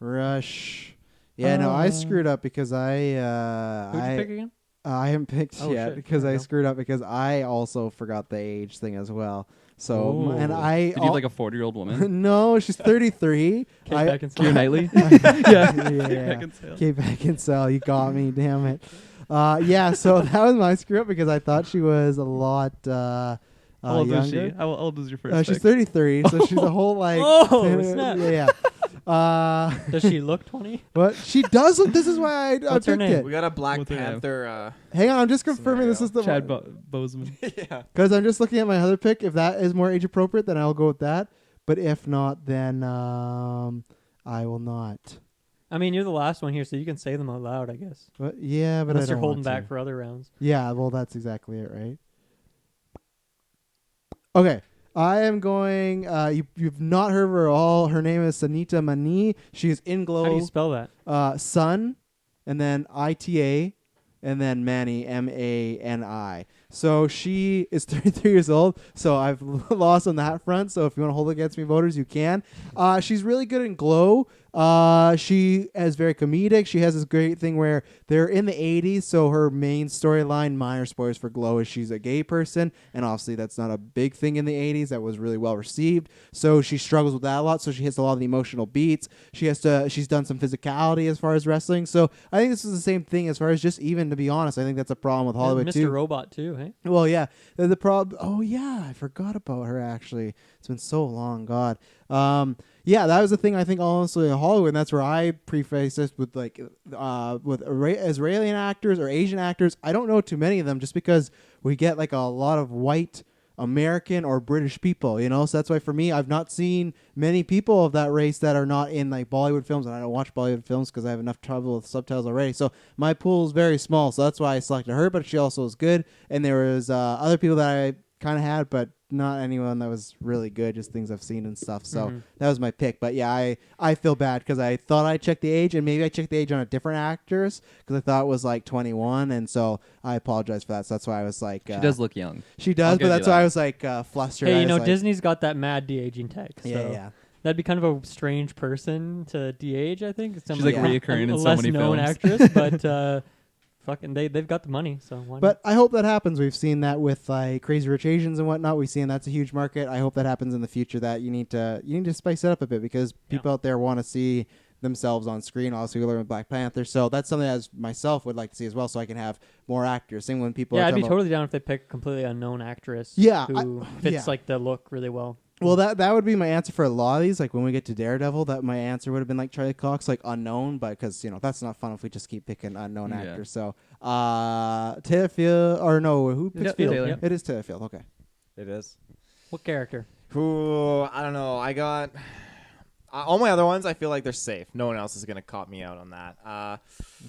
Rush. Yeah, no, I screwed up because Who'd you pick again? I haven't picked yet shit. because There I you go. screwed up because I also forgot the age thing as well. So Ooh. and I Did you like a 40-year-old woman? no, she's 33. Kate Beckinsale. Keira Knightley? yeah, Beckinsale. Kate Beckinsale, you got me, damn it. Yeah, so that was my screw up because I thought she was a lot How old is younger. she? How old is your first She's pick? 33, so she's a whole like. Oh, snap. yeah. Does she look 20? But she does look. This is why I What's her picked name? it. We got a Black What's her name? Panther. Hang on, I'm just confirming this is the Chad one. Boseman. Yeah. Because I'm just looking at my other pick. If that is more age appropriate, then I'll go with that. But if not, then I will not. I mean, you're the last one here, so you can say them out loud, I guess. But yeah, but Unless I you're don't holding want to. back for other rounds. Yeah, well, that's exactly it, right? Okay, I am going. You've not heard of her at all. Her name is Sanita Mani. She is in How do you Glow. spell that? Sun, and then ITA, and then Mani, MANI. So she is 33 years old. So I've lost on that front. So if you want to hold it against me, voters, you can. She's really good in Glow. She is very comedic. She has this great thing where they're in the 80s. So her main storyline, minor spoilers for Glow, is she's a gay person. And obviously that's not a big thing in the 80s. That was really well received. So she struggles with that a lot. So she hits a lot of the emotional beats. She's done some physicality as far as wrestling. So I think this is the same thing as far as just even, to be honest, I think that's a problem with Hollywood Mr. too. Robot, too, hey? Well, yeah. The problem. Oh, yeah. I forgot about her, actually. It's been so long. God. Yeah, that was the thing I think honestly in Hollywood, and that's where I preface this with like with Israeli actors or Asian actors. I don't know too many of them just because we get like a lot of white American or British people, you know. So that's why for me, I've not seen many people of that race that are not in like Bollywood films, and I don't watch Bollywood films because I have enough trouble with subtitles already. So my pool is very small, so that's why I selected her. But she also is good, and there was other people that I kind of had, but not anyone that was really good, just things I've seen and stuff. So that was my pick. But yeah, I feel bad because I thought I checked the age, and maybe I checked the age on a different actress because I thought it was like 21, and so I apologize for that. So that's why I was like, She does look young. she does, I'll but give that's you why that. I was like flustered. Hey, I you was know, like, Disney's got that mad de-aging tech. So Yeah, yeah. that'd be kind of a strange person to de-age, I think. She's like Yeah. reoccurring in so less many known films. actress, but fucking they've got the money, so why But I hope that happens. We've seen that with like Crazy Rich Asians and whatnot. We've seen that's a huge market. I hope that happens in the future. That you need to spice it up a bit because people out there want to see themselves on screen. Also, we learn with Black Panther, so that's something as myself would like to see as well. So I can have more actors. Same when people. Yeah, are I'd be talking about- totally down if they pick a completely unknown actress. Yeah, who fits yeah. like the look really well. Well, that would be my answer for a lot of these. Like when we get to Daredevil, that my answer would have been like Charlie Cox, like unknown, but because that's not fun if we just keep picking unknown Yeah. actors. So Taylor Field or no, who picks Yeah, Field? Taylor. Yep. It is Taylor Field. Okay. It is. What character? Who? I don't know. I got all my other ones. I feel like they're safe. No one else is gonna cop me out on that.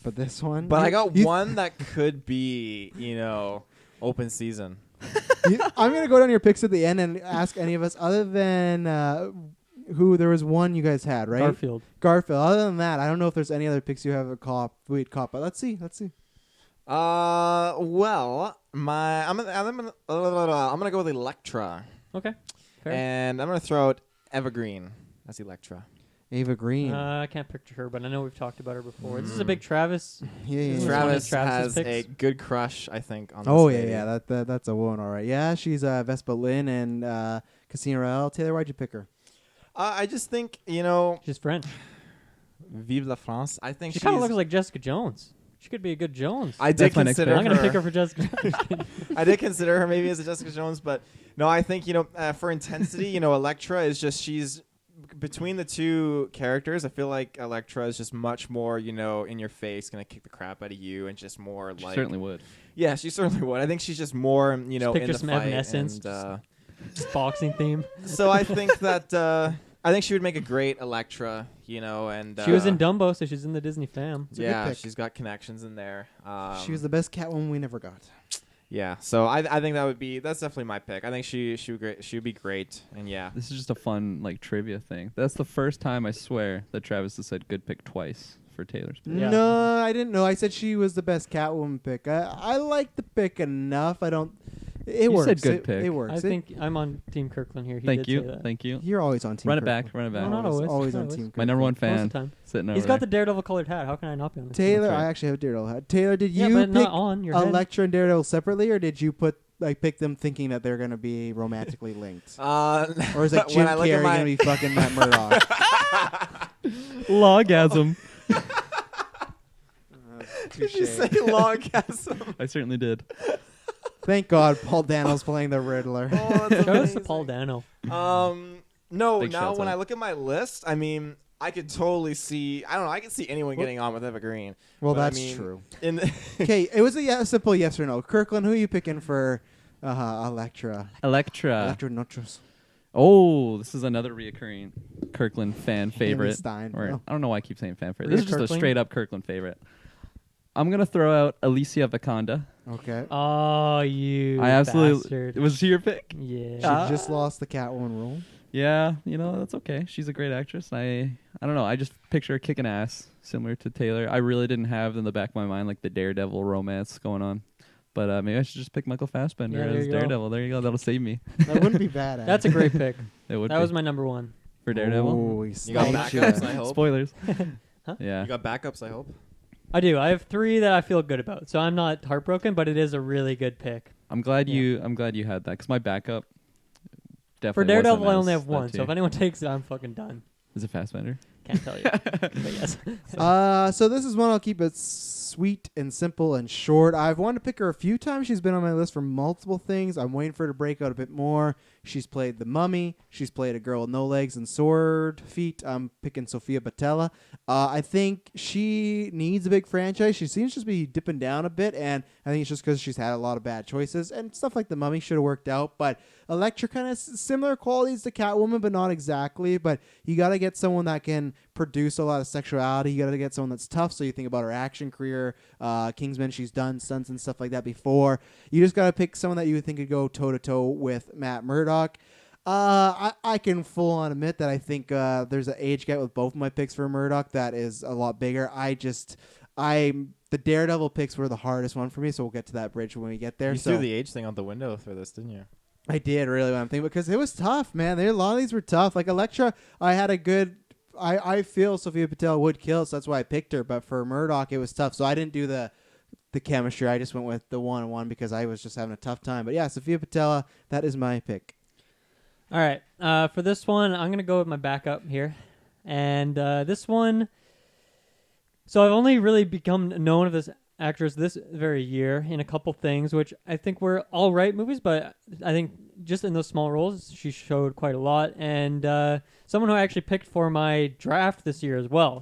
But this one, But I got one that could be, open season. I'm gonna go down your picks at the end and ask any of us other than who. There was one you guys had, right? Garfield. Other than that, I don't know if there's any other picks you have we'd cop. But let's see. Well, I'm gonna go with Elektra, Okay. Fair. and I'm gonna throw out Evergreen as Elektra. Ava Green. I can't picture her, but I know we've talked about her before. This is a big Travis. yeah. This is one of Travis Travis's has picks. a good crush, I think. On Oh this yeah, lady. that's a woman, all right. Yeah, she's Vespa Lynn and Casino Royale. Taylor, why'd you pick her? I just think She's French. Vive la France. I think She she's kind of looks like Jessica Jones. She could be a good Jones. I did That's my next consider pick. I'm gonna her. pick her for Jessica Jones. I did consider her maybe as a Jessica Jones, but no, I think for intensity, Elektra is just she's between the two characters. I feel like Elektra is just much more in your face, gonna kick the crap out of you, and just more She like certainly would. Yeah, she certainly would. I think she's just more in picture the some fight. Evanescence, And, Just boxing theme. so I think that I think she would make a great Elektra. And She was in Dumbo, so she's in the Disney fam. a good Yeah, pick. she's got connections in there. She was the best Catwoman we never got. Yeah, so I think that's definitely my pick. I think she would be great, and yeah. This is just a fun like trivia thing. That's the first time I swear that Travis has said good pick twice for Taylor's pick. Yeah. No, I didn't know. I said she was the best Catwoman pick. I like the pick enough. I don't. It You works. said good it, pick. It works. I think I'm on Team Kirkland here. He Thank did you. say that. Thank you. You're always on Team. Run it Kirkland. back. Run it back. No, not Always, always. always Not on always. Team. My number one Most of fan the time. sitting over He's there. got the Daredevil colored hat. How can I not be on this? Taylor, That's right. I actually have Daredevil hat. Taylor, did Yeah, you but pick not on your head. Elektra and Daredevil separately, or did you put like pick them thinking that they're gonna be romantically linked? Or Or is like Jim Carrey gonna be fucking Matt Murdock? Logasm. Did you say logasm? I certainly did. Thank God Paul Dano's playing the Riddler. Oh, that's Shout out to amazing. Paul Dano. No, Big now shouts when out. I look at my list, I mean, I could totally see. I don't know. I can see anyone getting on with Eva Green. Well, But I that's mean, true. In Okay, it was a simple yes or no. Kirkland, who are you picking for Electra? Electra. Electra Notros. Oh, this is another reoccurring Kirkland fan favorite. Stein. Or Oh. I don't know why I keep saying fan favorite. This is just a Kirkling? straight up Kirkland favorite. I'm gonna throw out Alicia Vikander. Okay. Oh, you I absolutely. bastard. Was she your pick? Yeah. She just lost the Catwoman role. Yeah, that's okay. She's a great actress. I don't know. I just picture her kicking ass, similar to Taylor. I really didn't have in the back of my mind like the Daredevil romance going on. But maybe I should just pick Michael Fassbender Yeah, there as you go. Daredevil. There you go. That'll save me. That wouldn't be bad. That's a great pick. It would That be. was my number one. For Daredevil. Oh, you got backups, I hope. Spoilers. Huh? Yeah. You got backups, I hope. I do. I have 3 that I feel good about. So I'm not heartbroken, but it is a really good pick. I'm glad Yeah. you had that because my backup For definitely Daredevil, wasn't I only as have 1. that So if too. anyone takes it, I'm fucking done. Is it Fassbender? Can't tell you. But yes. So this is one I'll keep it sweet and simple and short. I've wanted to pick her a few times. She's been on my list for multiple things. I'm waiting for her to break out a bit more. She's played the Mummy. She's played a girl with no legs and sword feet. I'm picking Sofia Boutella. I think she needs a big franchise. She seems to be dipping down a bit, and I think it's just because she's had a lot of bad choices and stuff like the Mummy should have worked out. But Elektra kind of similar qualities to Catwoman, but not exactly. But you got to get someone that can produce a lot of sexuality. You got to get someone that's tough. So you think about her action career, Kingsman. She's done stunts and stuff like that before. You just got to pick someone that you would think could go toe to toe with Matt Murdock. I can full on admit that I think there's an age gap with both of my picks for Murdoch that is a lot bigger. The Daredevil picks were the hardest one for me, so we'll get to that bridge when we get there. You So threw the age thing out the window for this, didn't you? I did really when I'm thinking because it was tough, man. A lot of these were tough. Like Elektra, I had a good. I feel Sofia Boutella would kill, so that's why I picked her. But for Murdoch, it was tough, so I didn't do the chemistry. I just went with the 1-on-1 because I was just having a tough time. But yeah, Sofia Boutella, that is my pick. All right. For this one, I'm going to go with my backup here. And this one... So I've only really become known of this actress this very year in a couple things, which I think were all right movies, but I think just in those small roles, she showed quite a lot. And someone who I actually picked for my draft this year as well.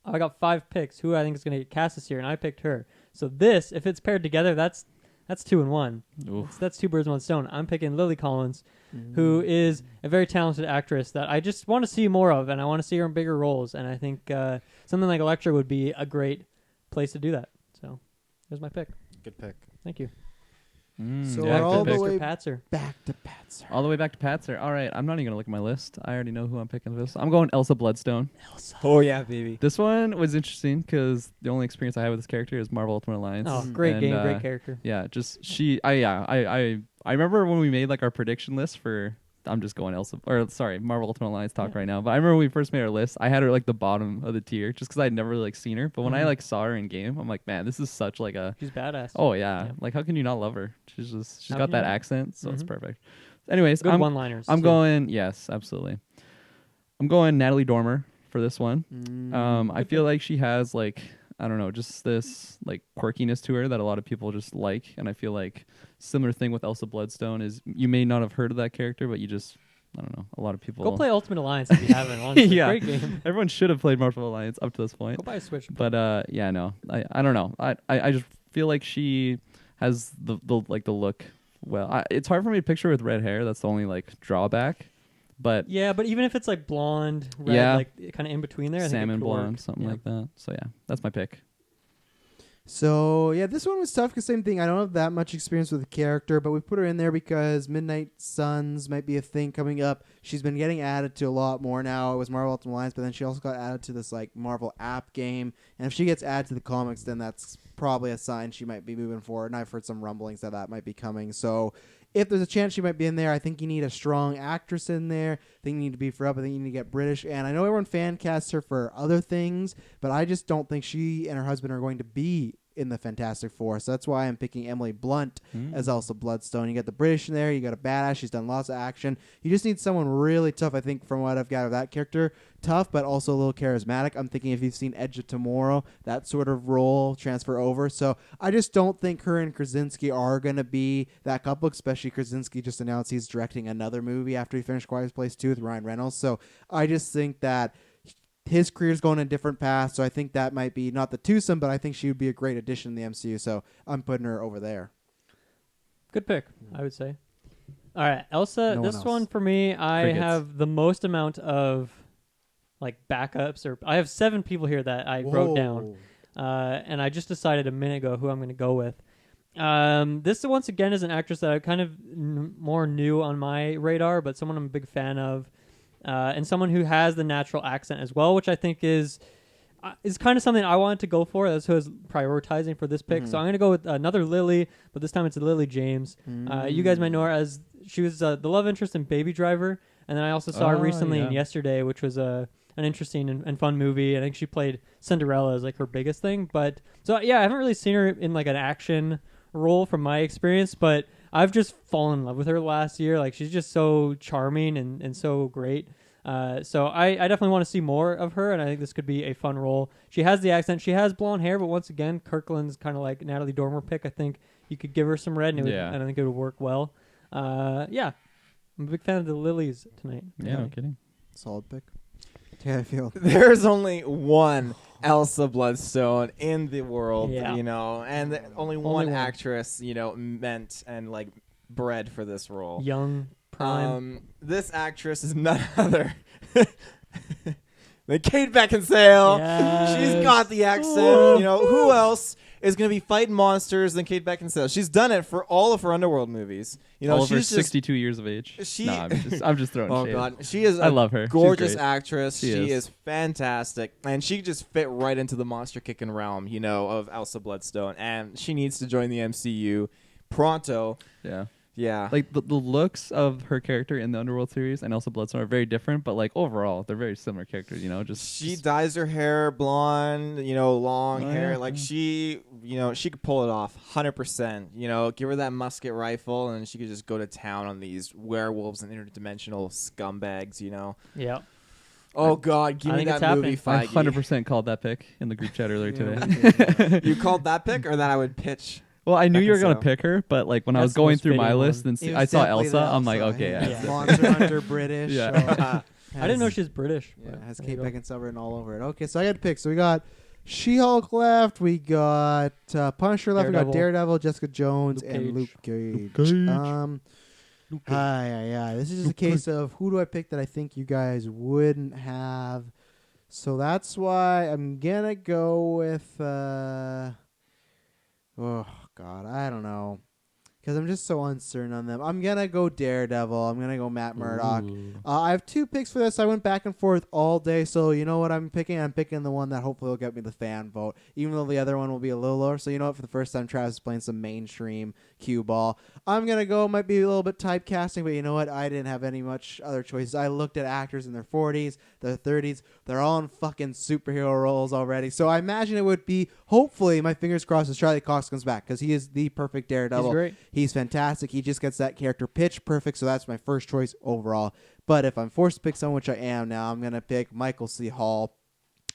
I got 5 picks who I think is going to get cast this year, and I picked her. So this, if it's paired together, that's 2 in 1. That's 2 birds, 1 stone. I'm picking Lily Collins, who is a very talented actress that I just want to see more of, and I want to see her in bigger roles. And I think something like Elektra would be a great place to do that. So there's my pick. Good pick. Thank you. So yeah, we're all good the pick. way Mr. Patzer. back to Patzer. All the way back to Patzer. All right, I'm not even gonna look at my list. I already know who I'm picking for this. I'm going Elsa Bloodstone. Oh yeah, baby. This one was interesting because the only experience I have with this character is Marvel Ultimate Alliance. Oh, great And, game, great character. Yeah, just she. I remember when we made like our prediction list for. I'm just going Marvel Ultimate Alliance talk right now. But I remember when we first made our list, I had her like the bottom of the tier just because I'd never really seen her. But when I like saw her in game, I'm like, man, this is such like a. She's badass. Oh yeah. Yeah. Like how can you not love her? She's How got can that you not? accent, so it's Mhm. perfect. Anyways, Good one-liners. I'm too. going. Yes, absolutely. I'm going Natalie Dormer for this one. I feel like she has like I don't know, just this like quirkiness to her that a lot of people just like, and I feel like similar thing with Elsa Bloodstone is you may not have heard of that character, but you just I don't know, a lot of people Go play Ultimate Alliance if you haven't. Honestly, Yeah. great game. Everyone should have played Marvel Alliance up to this point. Go buy a Switch. But yeah, no, I don't know. I just feel like she has the look. Well, it's hard for me to picture with red hair. That's the only like drawback. But Yeah, but even if it's like blonde, red, Yeah. like kind of in between there, I think salmon it could work. blonde, something Yeah. like that. So yeah, that's my pick. So, yeah, this one was tough because same thing. I don't have that much experience with the character, but we put her in there because Midnight Suns might be a thing coming up. She's been getting added to a lot more now. It was Marvel Ultimate Alliance, but then she also got added to this like Marvel app game. And if she gets added to the comics, then that's probably a sign she might be moving forward. And I've heard some rumblings that might be coming. So if there's a chance she might be in there, I think you need a strong actress in there. I think you need to beef her up. I think you need to get British. And I know everyone fan casts her for other things, but I just don't think she and her husband are going to be in the Fantastic Four. So that's why I'm picking Emily Blunt as Elsa Bloodstone. You got the British in there. You got a badass. She's done lots of action. You just need someone really tough, I think, from what I've got of that character. Tough, but also a little charismatic. I'm thinking if you've seen Edge of Tomorrow, that sort of role transfer over. So I just don't think her and Krasinski are going to be that couple, especially Krasinski just announced he's directing another movie after he finished Quiet Place 2 with Ryan Reynolds. So I just think that his career's going in different paths. So I think that might be not the twosome, but I think she would be a great addition in the MCU. So I'm putting her over there. Good pick, I would say. All right, Elsa, No this one else. one for me, I Crickets. have the most amount of like backups, or I have 7 people here that I wrote down. And I just decided a minute ago who I'm going to go with. This once again is an actress that I kind of more new on my radar, but someone I'm a big fan of, and someone who has the natural accent as well, which I think is kind of something I wanted to go for. That's who I was prioritizing for this pick. So I'm going to go with another Lily, but this time it's Lily James. You guys might know her as she was the love interest in Baby Driver, and then I also saw her recently in Yesterday, which was an interesting and fun movie. I think she played Cinderella as like her biggest thing. But so yeah, I haven't really seen her in like an action role from my experience, but I've just fallen in love with her last year. Like she's just so charming and so great. So I definitely want to see more of her, and I think this could be a fun role. She has the accent, she has blonde hair, but once again, Kirkland's kind of like Natalie Dormer pick. I think you could give her some red, and and I think it would work well. Yeah, I'm a big fan of the Lilies tonight. Yeah, no kidding. Solid pick. Yeah, I feel. There's only one Elsa Bloodstone in the world, Yeah. you know, and only one one. actress, you know, meant and like bred for this role. Young, prime. This actress is none other than Kate Beckinsale. Yes. She's got the accent. You know, who else is going to be fighting monsters than Kate Beckinsale? She's done it for all of her Underworld movies. You know, All of her she's just 62 years of age. She- I'm just throwing Oh shade. God, she is. I love her. She's Gorgeous great. actress. She She is. is fantastic, and she just fit right into the monster kicking realm, you know, of Elsa Bloodstone. And she needs to join the MCU pronto. Yeah. Yeah, Like the looks of her character in the Underworld series and Elsa Bloodstone are very different, but like overall they're very similar characters. You know, she dyes her hair blonde, you know, long Oh, hair. yeah, Like yeah. she, you know, she could pull it off 100%. You know, give her that musket rifle, and she could just go to town on these werewolves and interdimensional scumbags. You know. Yeah. Oh God, give I me think it's that movie, I Feige. 100% called that pick in the group chat earlier Yeah, today. You called that pick, or that I would pitch? Well, I knew you were gonna Beckinsale. pick her, but like when I That's was the going most through my fitting list one. and It was I saw definitely Elsa, the I'm like, Elsa, okay, yeah. yeah. Monster Hunter British. Yeah. so I didn't know has- she was British. Yeah, but has there Kate you go. Beckinsale written all over it. Okay, so I got to pick. So we got She-Hulk left. We got Punisher left. We got Daredevil. Daredevil, Jessica Jones, Luke and Cage. Luke Cage. Luke Cage. Hi. This is just a case of who do I pick that I think you guys wouldn't have. So that's why I'm gonna go with. Oh God, I don't know. Because I'm just so uncertain on them. I'm going to go Daredevil. I'm going to go Matt Murdock. Ooh. I have 2 picks for this. I went back and forth all day. So you know what I'm picking? I'm picking the one that hopefully will get me the fan vote, even though the other one will be a little lower. So you know what? For the first time, Travis is playing some mainstream cue ball. I'm going to go, might be a little bit typecasting, but you know what? I didn't have any much other choices. I looked at actors in their 40s, their 30s. They're all in fucking superhero roles already. So I imagine it would be, hopefully, my fingers crossed, as Charlie Cox comes back, because he is the perfect Daredevil. He's great. He's fantastic. He just gets that character pitch perfect, so that's my first choice overall. But if I'm forced to pick someone, which I am now, I'm going to pick Michael C. Hall,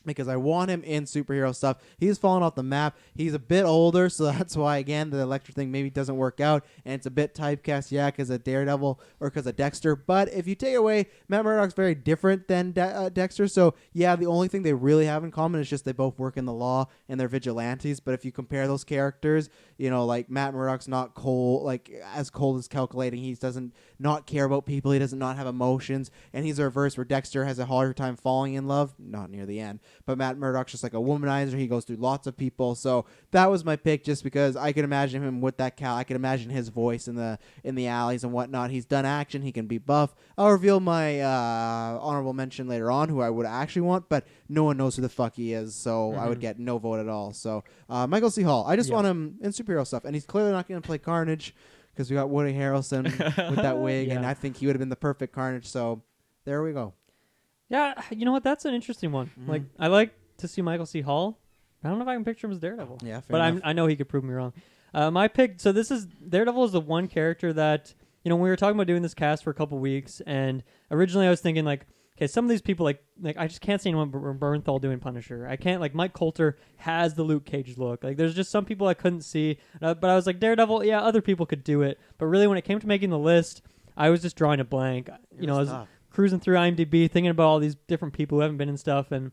because I want him in superhero stuff. He's fallen off the map. He's a bit older, so that's why, again, the Electra thing maybe doesn't work out. And it's a bit typecast, yeah, because of Daredevil or because of Dexter. But if you take away, Matt Murdock's very different than Dexter. So, yeah, the only thing they really have in common is just they both work in the law and they're vigilantes. But if you compare those characters, you know, like Matt Murdock's not cold, like as cold as calculating. He doesn't not care about people. He doesn't not have emotions. And he's the reverse where Dexter has a harder time falling in love, not near the end. But Matt Murdock's just like a womanizer. He goes through lots of people. So that was my pick, just because I can imagine him with that I can imagine his voice in the alleys and whatnot. He's done action. He can be buff. I'll reveal my honorable mention later on, who I would actually want, but no one knows who the fuck he is, so I would get no vote at all. So Michael C. Hall. I just want him in superhero stuff, and he's clearly not going to play Carnage because we got Woody Harrelson with that wig, and Yeah. I think he would have been the perfect Carnage. So there we go. Yeah, you know what? That's an interesting one. Mm-hmm. Like, I like to see Michael C. Hall. I don't know if I can picture him as Daredevil. Yeah, but I know he could prove me wrong. My pick. So this is Daredevil is the one character that when we were talking about doing this cast for a couple weeks, and originally I was thinking like, okay, some of these people like I just can't see anyone but Bernthal doing Punisher. I can't like Mike Coulter has the Luke Cage look. Like there's just some people I couldn't see, but I was like Daredevil. Yeah, other people could do it. But really, when it came to making the list, I was just drawing a blank. I was cruising through IMDb, thinking about all these different people who haven't been in stuff, and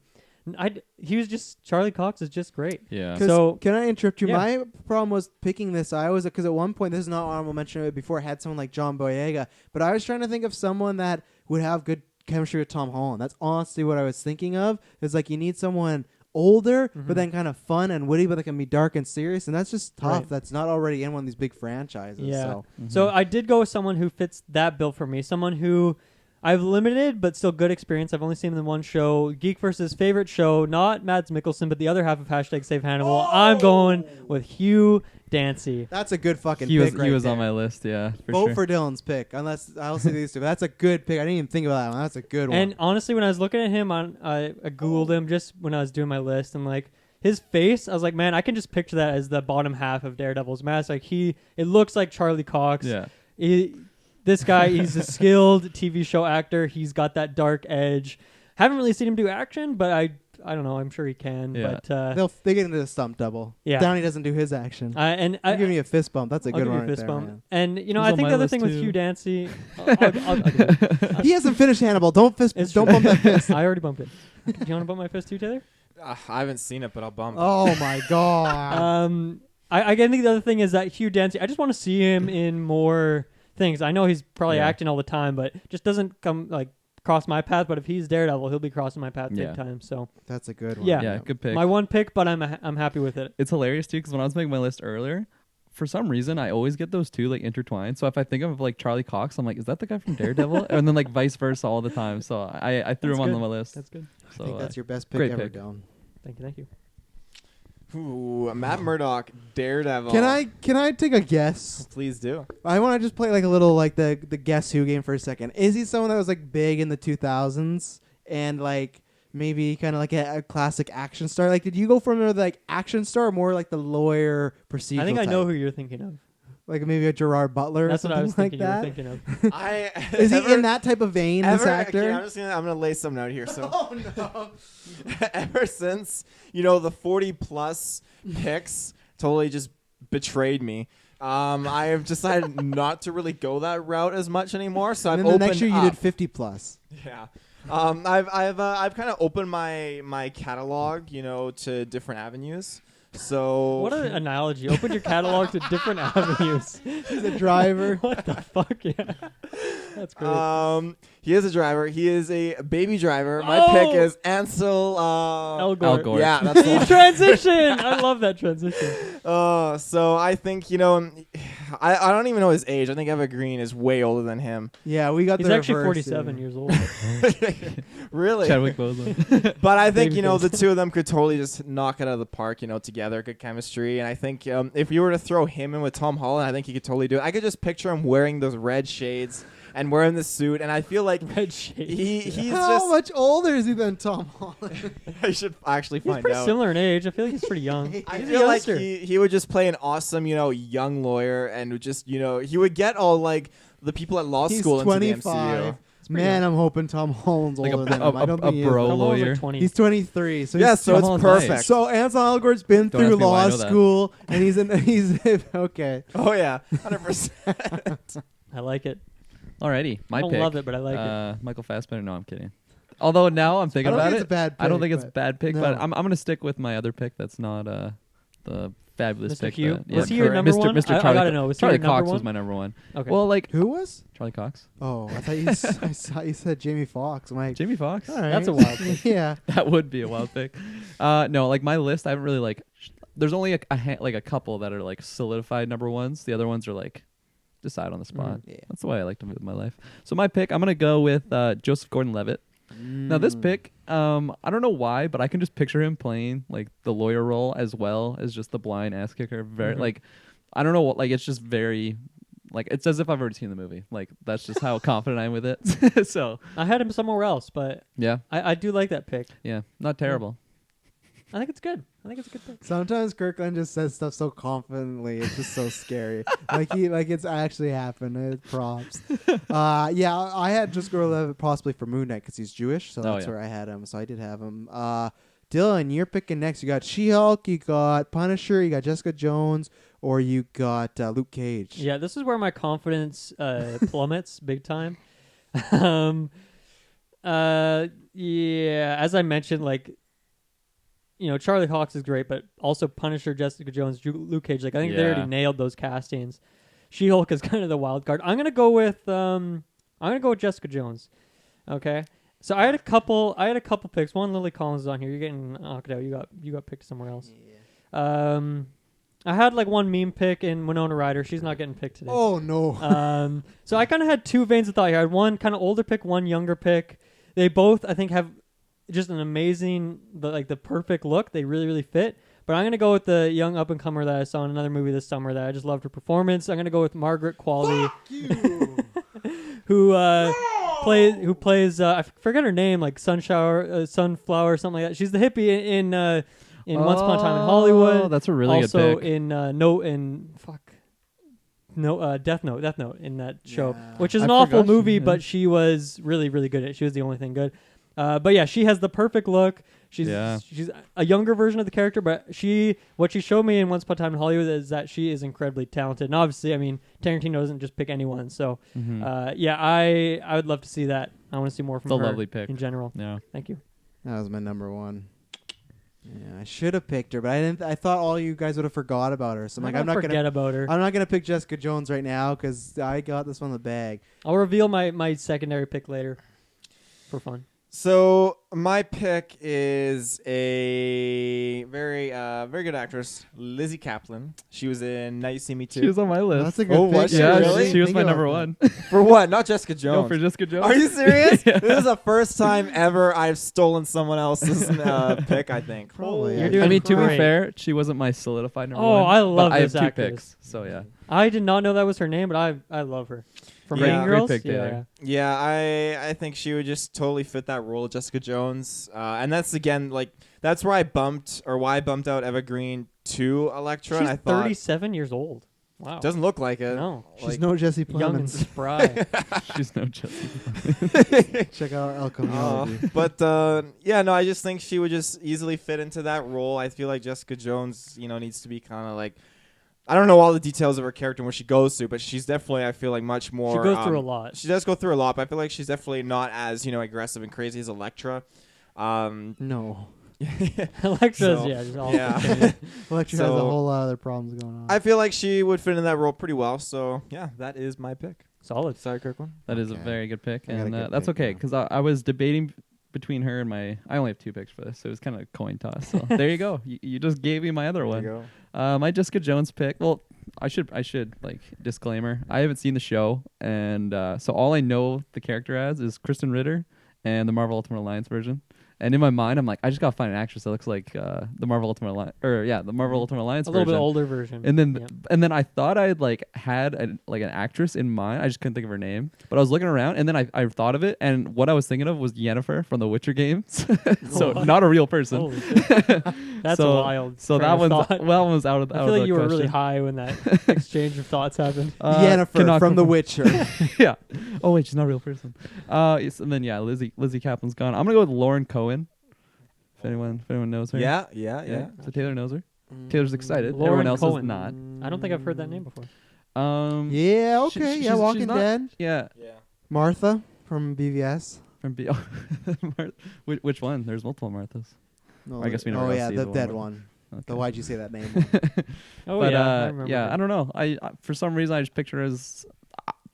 he was just Charlie Cox is just great. Yeah. So can I interrupt you? Yeah. My problem was picking this. I was because at one point this is not honorable mention of it before. I had someone like John Boyega, but I was trying to think of someone that would have good chemistry with Tom Holland. That's honestly what I was thinking of. It's like you need someone older, but then kind of fun and witty, but that can be dark and serious, and that's just tough. Right. That's not already in one of these big franchises. Yeah. So. So I did go with someone who fits that bill for me. Someone who I've limited but still good experience. I've only seen him in one show. GeekVerse's favorite show, not Mads Mikkelsen, but the other half of #SaveHannibal. Oh! I'm going with Hugh Dancy. That's a good fucking He pick. was right on there. my list. Yeah. Vote sure. for Dylan's pick, unless I'll see these two. But that's a good pick. I didn't even think about that one. That's a good one. And honestly, when I was looking at him, I Googled him just when I was doing my list, and like his face, I was like, man, I can just picture that as the bottom half of Daredevil's mask. Like it looks like Charlie Cox. Yeah. This guy, he's a skilled TV show actor. He's got that dark edge. Haven't really seen him do action, but I don't know. I'm sure he can. Yeah. But they get into the stump double. Yeah. Downey doesn't do his action. and I'll give me a fist bump. That's a I'll good give one you a right fist there, bump. man. And He's I on think my the other list thing with too. Hugh Dancy, I'll do it. He hasn't finished Hannibal. Don't It's don't true. bump that fist. I already bumped it. Do you want to bump my fist too, Taylor? I haven't seen it, but I'll bump. Oh my god. I think the other thing is that Hugh Dancy, I just want to see him in more things. I know he's probably Yeah. acting all the time, but just doesn't come like cross my path. But if he's Daredevil, he'll be crossing my path Yeah. big time. So That's a good one. Yeah. Yeah. Good pick. my one pick, but I'm happy with it. It's hilarious too because when I was making my list earlier, for some reason I always get those two like intertwined. So if I think of like Charlie Cox, I'm like, is that the guy from Daredevil? And then like vice versa all the time. So I threw That's him good. on my list. That's good. I So think that's your best pick great ever, pick. Dylan. Thank you. Ooh, Matt Murdock, Daredevil. Can I take a guess? Please do. I want to just play like a little like the Guess Who game for a second. Is he someone that was like big in the 2000s and like maybe kind of like a classic action star? Like, did you go from the like action star or more like the lawyer procedural? I think I type? know who you're thinking of. Like maybe a Gerard Butler. That's or what I something was like thinking you were that. thinking of. I Is he in that type of vein? This actor. Okay, I'm gonna lay some out here. So Oh no. ever since the 40+ picks totally just betrayed me. I have decided not to really go that route as much anymore. So And I've then the opened next year you up. did 50+. Yeah. I've kind of opened my catalog, to different avenues. So What an analogy. Open your catalog to different avenues. He's a driver. What the fuck? Yeah. That's great. He is a driver. He is a baby driver. My Oh! pick is Ansel. Elgort. Elgort. Yeah, that's the The one. transition. I love that transition. So I think I don't even know his age. I think Eva Green is way older than him. Yeah, we got He's the actually reverse 47 here. years old. Really? Chadwick Boseman. But I think, Babyface. the two of them could totally just knock it out of the park, together, good chemistry. And I think if you were to throw him in with Tom Holland, I think he could totally do it. I could just picture him wearing those red shades and wearing the suit. And I feel like Red shades. he's How just... much older is he than Tom Holland? I should actually He's find pretty out. similar in age. I feel like he's pretty young. I He's a feel like youngster. he would just play an awesome, young lawyer and would just, he would get all, like, the people at law He's school into the 25. MCU. Man, I'm hoping Tom Holland's Like older a than him. I don't think he is. bro Tom Holland's lawyer. like 20. He's 23. So Yeah, he's so Tom it's Holland's perfect. nice. So Ansel Elgort's been Don't through ask me why I law know that. school, and he's okay. Oh, yeah, 100%. I like it. Alrighty, my I don't pick. love it, but I like it. Michael Fassbender. No, I'm kidding. Although now I'm thinking I don't about think it, it's a bad I don't pick, think it's a but- bad pick, no. but I'm gonna stick with my other pick. That's not the fabulous Mr. pick. Hugh? that- Was he your correct. number Mr. one? Mr. I Charlie, gotta know, was he Charlie your number Cox was one? my number one. Okay. Well, like Who was? Charlie Cox, Oh, I thought I saw you said Jamie Foxx. I'm like, Jamie Foxx. all right. That's a wild pick. Yeah. That would be a wild pick. No, like my list, I haven't really like. There's only a couple that are like solidified number ones. The other ones are like decide on the spot. Yeah. That's the way I like to live my life. So my pick, I'm gonna go with Joseph Gordon-Levitt. Now this pick, I don't know why, but I can just picture him playing like the lawyer role as well as just the blind ass kicker. Very like, I don't know what, like it's just very, like it's as if I've already seen the movie. Like that's just how confident I am with it. So I had him somewhere else, but yeah, I do like that pick. yeah, not terrible. I think it's good. I think it's a good pick. Sometimes Kirkland just says stuff so confidently, it's just so scary. like it's actually happened. Props. Yeah, I had Jessica Rabbit possibly for Moon Knight because he's Jewish, so that's where I had him. So I did have him. Dylan, you're picking next. You got She-Hulk, you got Punisher, you got Jessica Jones, or you got Luke Cage. Yeah, this is where my confidence plummets big time. Yeah, as I mentioned, like, you know, Charlie Hawks is great, but also Punisher, Jessica Jones, Luke Cage. Like, I think they already nailed those castings. She-Hulk is kind of the wild card. I'm gonna go with Jessica Jones. Okay. So I had a couple picks. One, Lily Collins is on here. You're getting knocked out. You got picked somewhere else. Yeah. I had like one meme pick in Winona Ryder. She's not getting picked today. Oh no. So I kind of had two veins of thought here. I had one kind of older pick, one younger pick. They both, I think, have just an amazing, the perfect look. They really, really fit. But I'm gonna go with the young up and comer that I saw in another movie this summer that I just loved her performance. I'm gonna go with Margaret Qualley. Fuck you. who plays I forget her name, like Sunflower, something like that. She's the hippie in Once Upon a Time in Hollywood. Oh, that's a really good also pick. in Death Note in that show, which is an I awful forgot movie, she- but she was really, really good at it. She was the only thing good. But yeah, she has the perfect look. She's a younger version of the character, but what she showed me in Once Upon a Time in Hollywood is that she is incredibly talented. And obviously, I mean, Tarantino doesn't just pick anyone. So yeah, I would love to see that. I want to see more from It's a her lovely pick. in general. Yeah. Thank you. That was my number one. Yeah, I should have picked her, but I didn't. I thought all you guys would have forgot about her. So I'm not forget gonna about her. I'm not gonna pick Jessica Jones right now because I got this one in the bag. I'll reveal my secondary pick later for fun. So my pick is a very good actress, Lizzie Kaplan. She was in Now You See Me Too. She was on my list. That's a good Oh, pick. was she yeah, really? she was Think my about number that. one. For what? Not Jessica Jones. No, for Jessica Jones. Are you serious? Yeah. This is the first time ever I've stolen someone else's pick, I think. Probably. You're I doing I mean, to be great. fair, she wasn't my solidified number Oh, one. I love but I have this two actress. picks, so yeah. I did not know that was her name, but I love her. From Yeah. Mean Great Girls? pick, yeah. Taylor. Yeah, I think she would just totally fit that role of Jessica Jones. And that's, again, like, that's why I bumped out Eva Green to Elektra. She's and I thought, 37 years old. Wow. doesn't look like it. No. She's Like, no Jesse Young and Plemons. spry. She's no Jessica. Check out El Camino. but yeah, no, I just think she would just easily fit into that role. I feel like Jessica Jones, needs to be kind of like, I don't know all the details of her character and where she goes to, but she's definitely, I feel like, much more. She goes through a lot. She does go through a lot, but I feel like she's definitely not as aggressive and crazy as Elektra. No. Electra's, So, just all yeah. Electra has a So- whole lot of other problems going on. I feel like she would fit in that role pretty well. So yeah, that is my pick. solid. Sorry, Kirkland. That is a Okay. very good pick, I got a and good that's pick okay now. because I was debating between her and I only have two picks for this, so it was kind of a coin toss. So there you go. You just gave me my other There one. you go. My Jessica Jones pick. Well, I should like disclaimer. I haven't seen the show, and so all I know the character as is Kristen Ritter and the Marvel Ultimate Alliance version. And in my mind, I'm like, I just gotta find an actress that looks like the Marvel Ultimate Alliance, the Marvel Ultimate Alliance A little version. bit older version. And then Yep. and then I thought I'd had an actress in mind. I just couldn't think of her name. But I was looking around, and then I thought of it, and what I was thinking of was Yennefer from the Witcher games. So Oh. not a real person. Holy shit. That's So- wild. So train that of one's thought. well, was out of I out feel of like the you were really question. high when that exchange of thoughts happened. Yennefer cannot from The confirm. Witcher. Yeah. Oh wait, she's not a real person. Yes, and then Lizzie Kaplan's gone. I'm gonna go with Lauren Cohen. If anyone knows her. Yeah. So Taylor knows her. Taylor's excited. Lauren Everyone else Cohen. is not. I don't think I've heard that name before. Yeah, okay. She- yeah, she's Walking not- Dead. Yeah. Martha from BVS. From which one? There's multiple Marthas. No, I guess we know Oh what yeah, else the the dead one. one. Okay. The why'd you say that name? Oh But yeah, I remember yeah, that. I don't know. I for some reason I just picture her as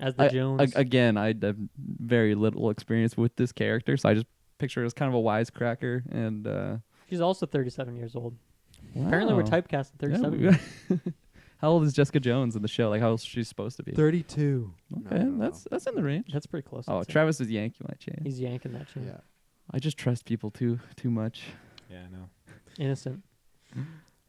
As the Jones. again. I have very little experience with this character, so I just picture her as kind of a wisecracker. And She's also 37 years old. Apparently we're wow. typecast at 37. Yeah, how old is Jessica Jones in the show? Like how old is she supposed to be? 32. Okay, that's in the range. That's pretty close. Oh, I'd say. Travis is yanking my chain. He's yanking that chain. Yeah. I just trust people too much. Yeah, I know. Innocent.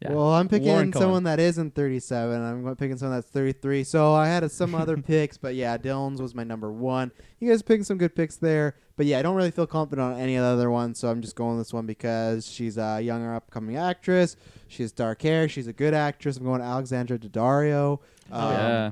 Yeah. Well, I'm picking Lauren Cohen. someone that isn't 37. I'm picking someone that's 33. So I had some other picks, but yeah, Dylan's was my number one. You guys picking some good picks there, but yeah, I don't really feel confident on any of the other ones, so I'm just going with this one because she's a younger upcoming actress. She has dark hair. She's a good actress. I'm going Alexandra Daddario. Yeah.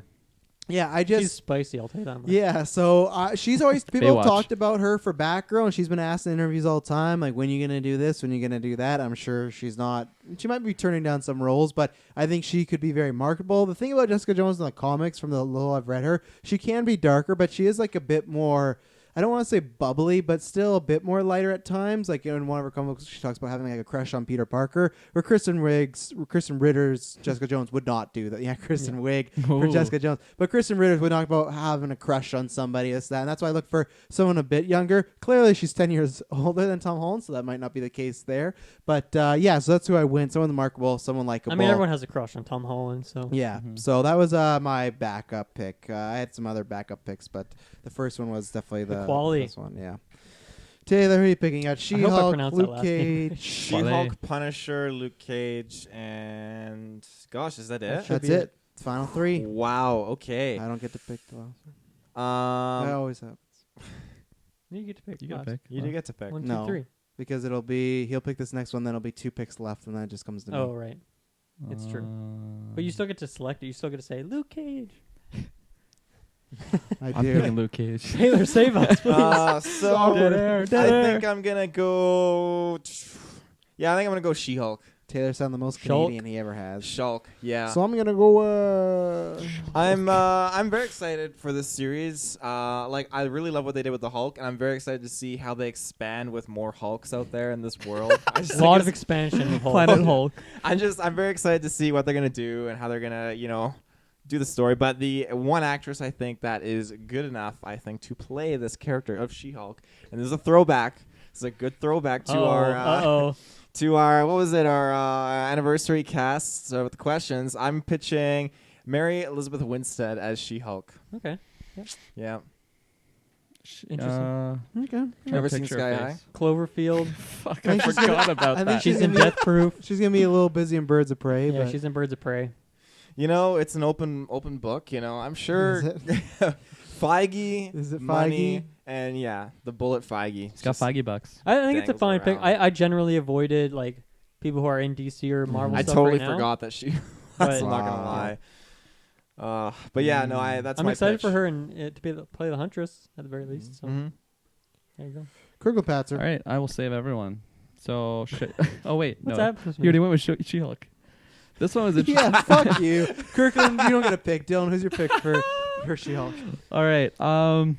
Yeah, I just She's spicy. I'll tell you that much. Yeah, so she's always people have Baywatch. talked about her for Batgirl, and she's been asked in interviews all the time, like, when are you gonna do this? When are you gonna do that? I'm sure she's not. She might be turning down some roles, but I think she could be very marketable. The thing about Jessica Jones in the comics, from the little I've read her, she can be darker, but she is like a bit more. I don't want to say bubbly, but still a bit more lighter at times. Like in one of her comics, she talks about having like a crush on Peter Parker, where Kristen Ritter's Jessica Jones would not do that. Yeah, Kristen Wiig for Ooh. Jessica Jones, but Kristen Ritter would talk about having a crush on somebody, this, that, and that's why I look for someone a bit younger. Clearly, she's 10 years older than Tom Holland, so that might not be the case there. But yeah, so that's who I win. Someone remarkable, someone likable. I mean, everyone has a crush on Tom Holland, so Yeah, Mhm. so that was my backup pick. I had some other backup picks, but the first one was definitely the quality. best one. Yeah. Taylor, who are you picking? Got hope I She-Hulk, pronounced that Luke last name. Cage. She-Hulk, Punisher, Luke Cage, and gosh, is that it? Should That's be it. Final three. Wow. Okay. I don't get to pick the last one. I always have. you get to pick. You got last. to pick. You do get to pick. 1, 2, No. 3. Because he'll pick this next one, then it'll be 2 picks left, and then it just comes to me. Oh, right. It's true. But you still get to select it. You still get to say Luke Cage. I I'm do. picking Luke Cage. Taylor, save us, please. So Dead air, I dead air. think I'm gonna go. Yeah, I think I'm gonna go She-Hulk. Taylor sound the most Shulk. Canadian he ever has. Shulk. Yeah. So I'm gonna go. I'm very excited for this series. Like I really love what they did with the Hulk, and I'm very excited to see how they expand with more Hulks out there in this world. I just A think lot of it's- expansion of Hulk. Planet Hulk. I'm very excited to see what they're gonna do and how they're gonna, do the story. But the one actress I think that is good enough, I think, to play this character of She-Hulk, and this is a throwback. This is a good throwback to our what was it, our anniversary cast with the questions. I'm pitching Mary Elizabeth Winstead as She-Hulk. Okay. Yeah. Interesting. Okay. Ever seen picture Sky her High? face. Cloverfield. Fuck, I I think she's forgot gonna- about I think that. She's in gonna be- Death Proof. She's gonna be a little busy in Birds of Prey. Yeah, but she's in Birds of Prey. It's an open book. I'm sure Is it? Feige, Is it money, Feige? and the bullet Feige. It's got Feige bucks. I think it's a dangles fine pick. around. I generally avoided like people who are in DC or Marvel I stuff totally right now. forgot that she. But- I'm not gonna lie. But yeah, no, that's I'm my excited pitch. for her and to be able to play the Huntress at the very least. So Mhm. there you go. Kurgelpatzer. All right, I will save everyone. So, oh wait, What's no, that? you already went with She-Hulk. This one was interesting. Yeah, fuck you, Kirkland. You don't get a pick. Dylan, who's your pick for She-Hulk? All right, I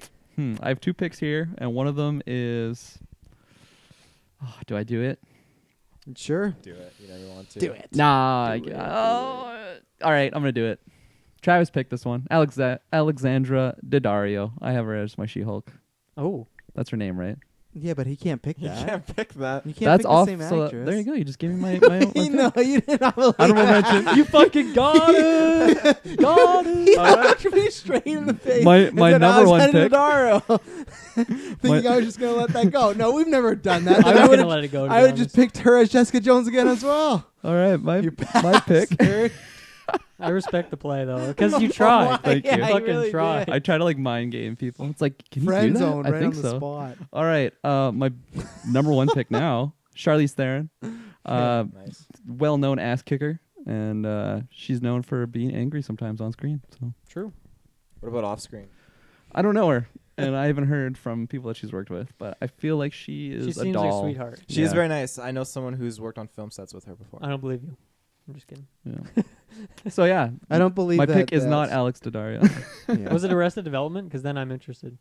have 2 picks here, and one of them is. Oh, do I do it? Sure. Do it. You want to. Do it. Nah. Do it, All right, I'm gonna do it. Travis picked this one. Alexandra Daddario. I have her as my She-Hulk. Oh, That's her name, right? Yeah, but he can't pick You that. can't pick that. You can't That's pick off. the same So actress. there you go. You just gave me my own. No, you did not believe Honorable that. mention. you fucking got it! Got it! He All right. looked me straight in the face. My and said, number one Alexander pick. Daddario. Thinking I was just gonna let that go. No, we've never done that. I Then was would've- gonna let it go. to I be would have just honest. picked her as Jessica Jones again as well. All right, my You pick. bastard. I respect the play though, because you tried. Thank you. You fucking really tried. I try to mind game people. It's like, can you Friend do that? zone I right think on the so. spot. All right, my number 1 pick now, Charlize Theron, Nice. well-known ass kicker, and she's known for being angry sometimes on screen. So True. What about off screen? I don't know her, and I haven't heard from people that she's worked with, but I feel like she is She a seems doll. like a sweetheart. She is Yeah. very nice. I know someone who's worked on film sets with her before. I don't believe you. I'm just kidding. Yeah. So yeah, I don't believe my that. pick is not that's- Alex Daddario. Yeah. Was it Arrested Development? Because then I'm interested.